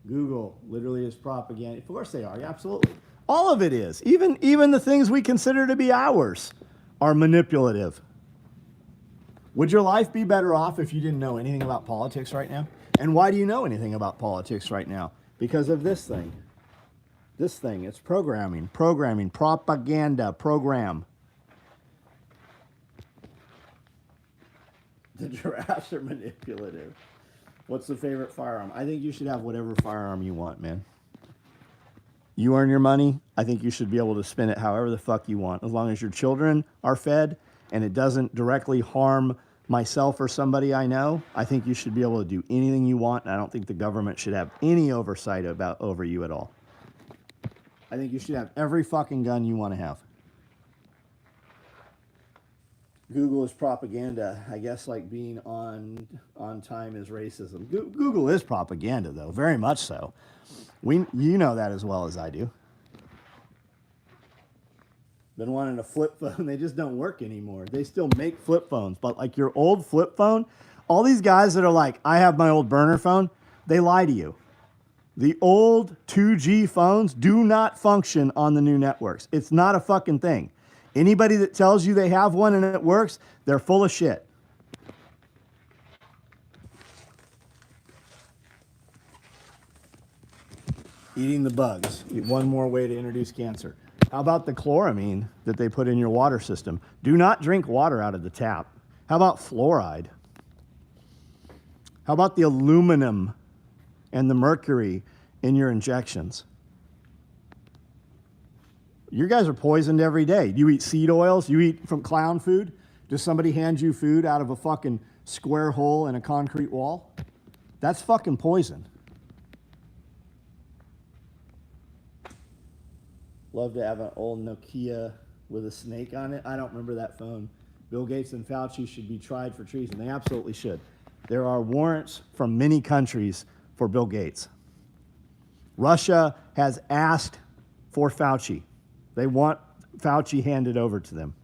Google literally is propaganda. Of course they are, yeah, absolutely. All of it is. Even the things we consider to be ours are manipulative. Would your life be better off if you didn't know anything about politics right now? And why do you know anything about politics right now? Because of this thing. This thing, it's programming, propaganda, program. The giraffes are manipulative. What's the favorite firearm? I think you should have whatever firearm you want, man. You earn your money. I think you should be able to spend it however the fuck you want. As long as your children are fed and it doesn't directly harm myself or somebody I know, I think you should be able to do anything you want. And I don't think the government should have any oversight over you at all. I think you should have every fucking gun you want to have. Google is propaganda. I guess like being on time is racism. Google is propaganda, though, very much so. You know that as well as I do. Been wanting a flip phone. They just don't work anymore. They still make flip phones, but like your old flip phone, all these guys that are like, I have my old burner phone, they lie to you. The old 2G phones do not function on the new networks. It's not a fucking thing. Anybody that tells you they have one and it works, they're full of shit. Eating the bugs. One more way to introduce cancer. How about the chloramine that they put in your water system? Do not drink water out of the tap. How about fluoride? How about the aluminum and the mercury in your injections? You guys are poisoned every day. You eat seed oils? You eat from clown food? Does somebody hand you food out of a fucking square hole in a concrete wall? That's fucking poison. Love to have an old Nokia with a snake on it. I don't remember that phone. Bill Gates and Fauci should be tried for treason. They absolutely should. There are warrants from many countries for Bill Gates. Russia has asked for Fauci. They want Fauci handed over to them.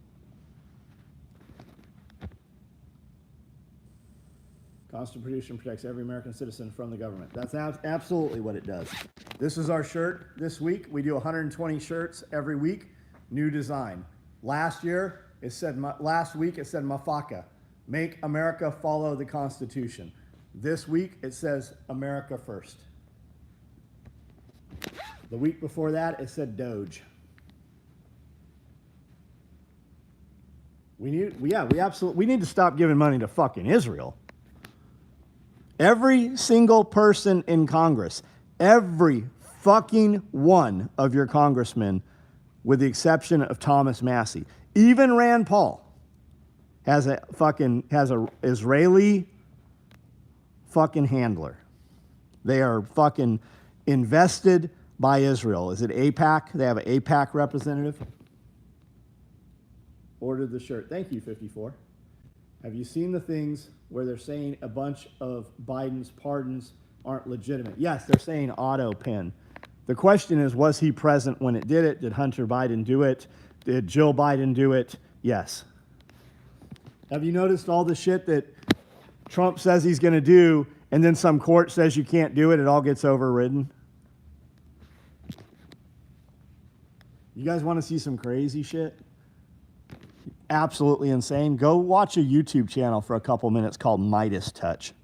Constitution protects every American citizen from the government. That's absolutely what it does. This is our shirt this week. We do 120 shirts every week. New design. Last week it said Mafaka. Make America follow the Constitution. This week it says America first. The week before that it said Doge. We need to stop giving money to fucking Israel. Every single person in Congress, every fucking one of your congressmen, with the exception of Thomas Massey, even Rand Paul, has a Israeli fucking handler. They are fucking invested by Israel. Is it AIPAC? They have an AIPAC representative. Ordered the shirt. Thank you, 54. Have you seen the things where they're saying a bunch of Biden's pardons aren't legitimate? Yes, they're saying auto pen. The question is, was he present when it did it? Did Hunter Biden do it? Did Jill Biden do it? Yes. Have you noticed all the shit that Trump says he's going to do, and then some court says you can't do it? It all gets overridden. You guys want to see some crazy shit? Absolutely insane. Go watch a YouTube channel for a couple minutes called Midas Touch.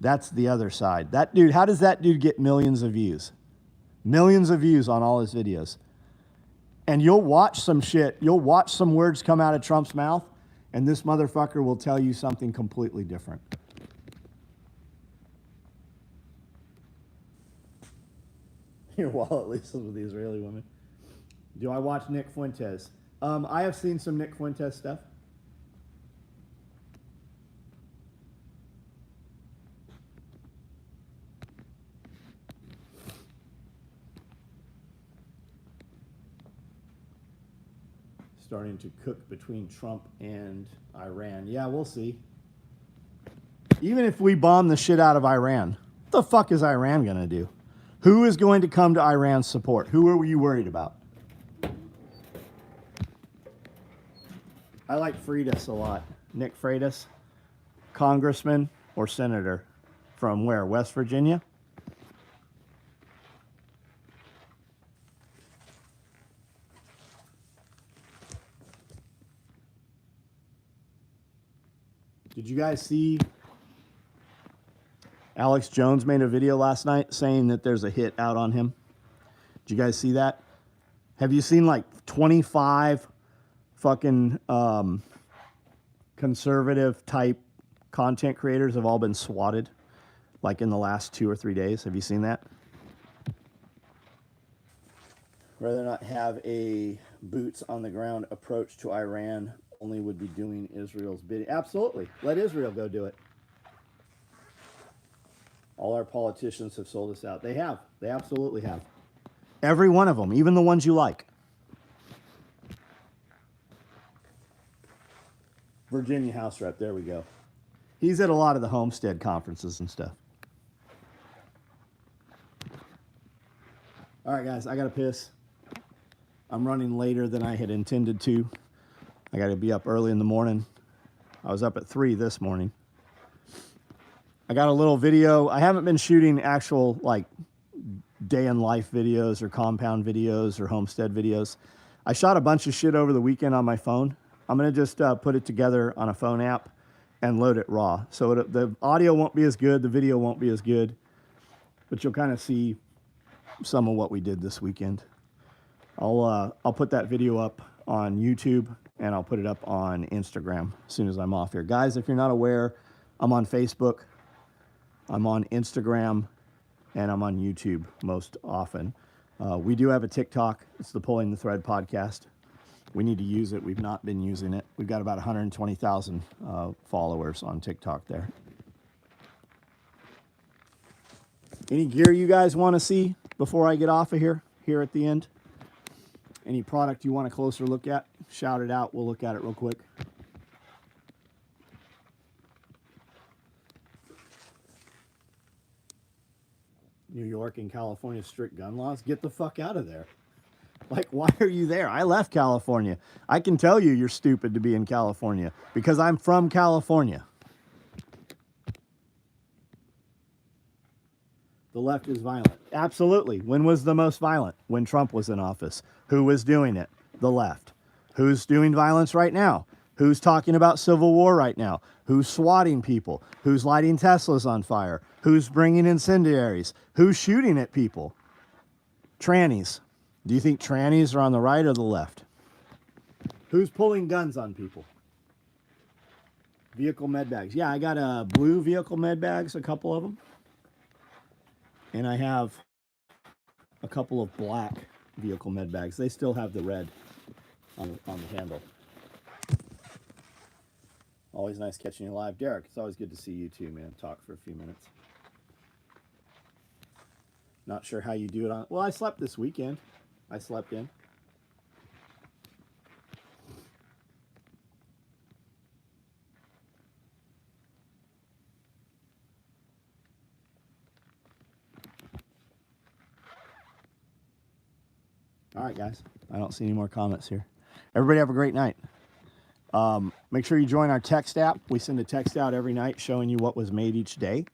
That's the other side. That dude, how does that dude get millions of views? Millions of views on all his videos. And you'll watch some shit, you'll watch some words come out of Trump's mouth, and this motherfucker will tell you something completely different. Your wallet leases with the Israeli woman. Do I watch Nick Fuentes? I have seen some Nick Fuentes stuff. Starting to cook between Trump and Iran. Yeah, we'll see. Even if we bomb the shit out of Iran, what the fuck is Iran going to do? Who is going to come to Iran's support? Who are you worried about? I like Freitas a lot. Nick Freitas, congressman or senator from where? West Virginia? Did you guys see Alex Jones made a video last night saying that there's a hit out on him? Did you guys see that? Have you seen like 25 fucking conservative type content creators have all been swatted like in the last 2 or 3 days? Have you seen that? Rather not have a boots on the ground approach to Iran, only would be doing Israel's bidding. Absolutely. Let Israel go do it. All our politicians have sold us out. They have. They absolutely have. Every one of them, even the ones you like. Virginia House Rep, there we go. He's at a lot of the Homestead conferences and stuff. All right, guys, I got to piss. I'm running later than I had intended to. I got to be up early in the morning. I was up at 3 this morning. I got a little video. I haven't been shooting actual like day in life videos or compound videos or homestead videos. I shot a bunch of shit over the weekend on my phone. I'm going to just put it together on a phone app and load it raw. So the audio won't be as good, the video won't be as good, but you'll kind of see some of what we did this weekend. I'll put that video up on YouTube and I'll put it up on Instagram as soon as I'm off here. Guys, if you're not aware, I'm on Facebook, I'm on Instagram, and I'm on YouTube most often. We do have a TikTok. It's the Pulling the Thread podcast. We need to use it. We've not been using it. We've got about 120,000 followers on TikTok there. Any gear you guys want to see before I get off of here at the end? Any product you want a closer look at? Shout it out. We'll look at it real quick. New York and California strict gun laws. Get the fuck out of there. Like, why are you there? I left California. I can tell you you're stupid to be in California because I'm from California. The left is violent. Absolutely. When was the most violent? When Trump was in office. Who was doing it? The left. Who's doing violence right now? Who's talking about civil war right now? Who's swatting people? Who's lighting Teslas on fire? Who's bringing incendiaries? Who's shooting at people? Trannies. Do you think trannies are on the right or the left? Who's pulling guns on people? Vehicle med bags. Yeah, I got blue vehicle med bags, a couple of them. And I have a couple of black vehicle med bags. They still have the red on the handle. Always nice catching you live. Derek, it's always good to see you too, man. Talk for a few minutes. Not sure how you do it on... Well, I slept this weekend. I slept in. All right, guys. I don't see any more comments here. Everybody have a great night. Make sure you join our text app. We send a text out every night showing you what was made each day.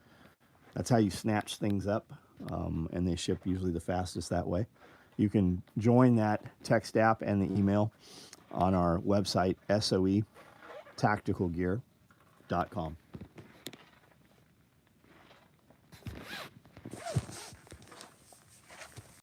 That's how you snatch things up, and they ship usually the fastest that way. You can join that text app and the email on our website, SOE tacticalgear.com.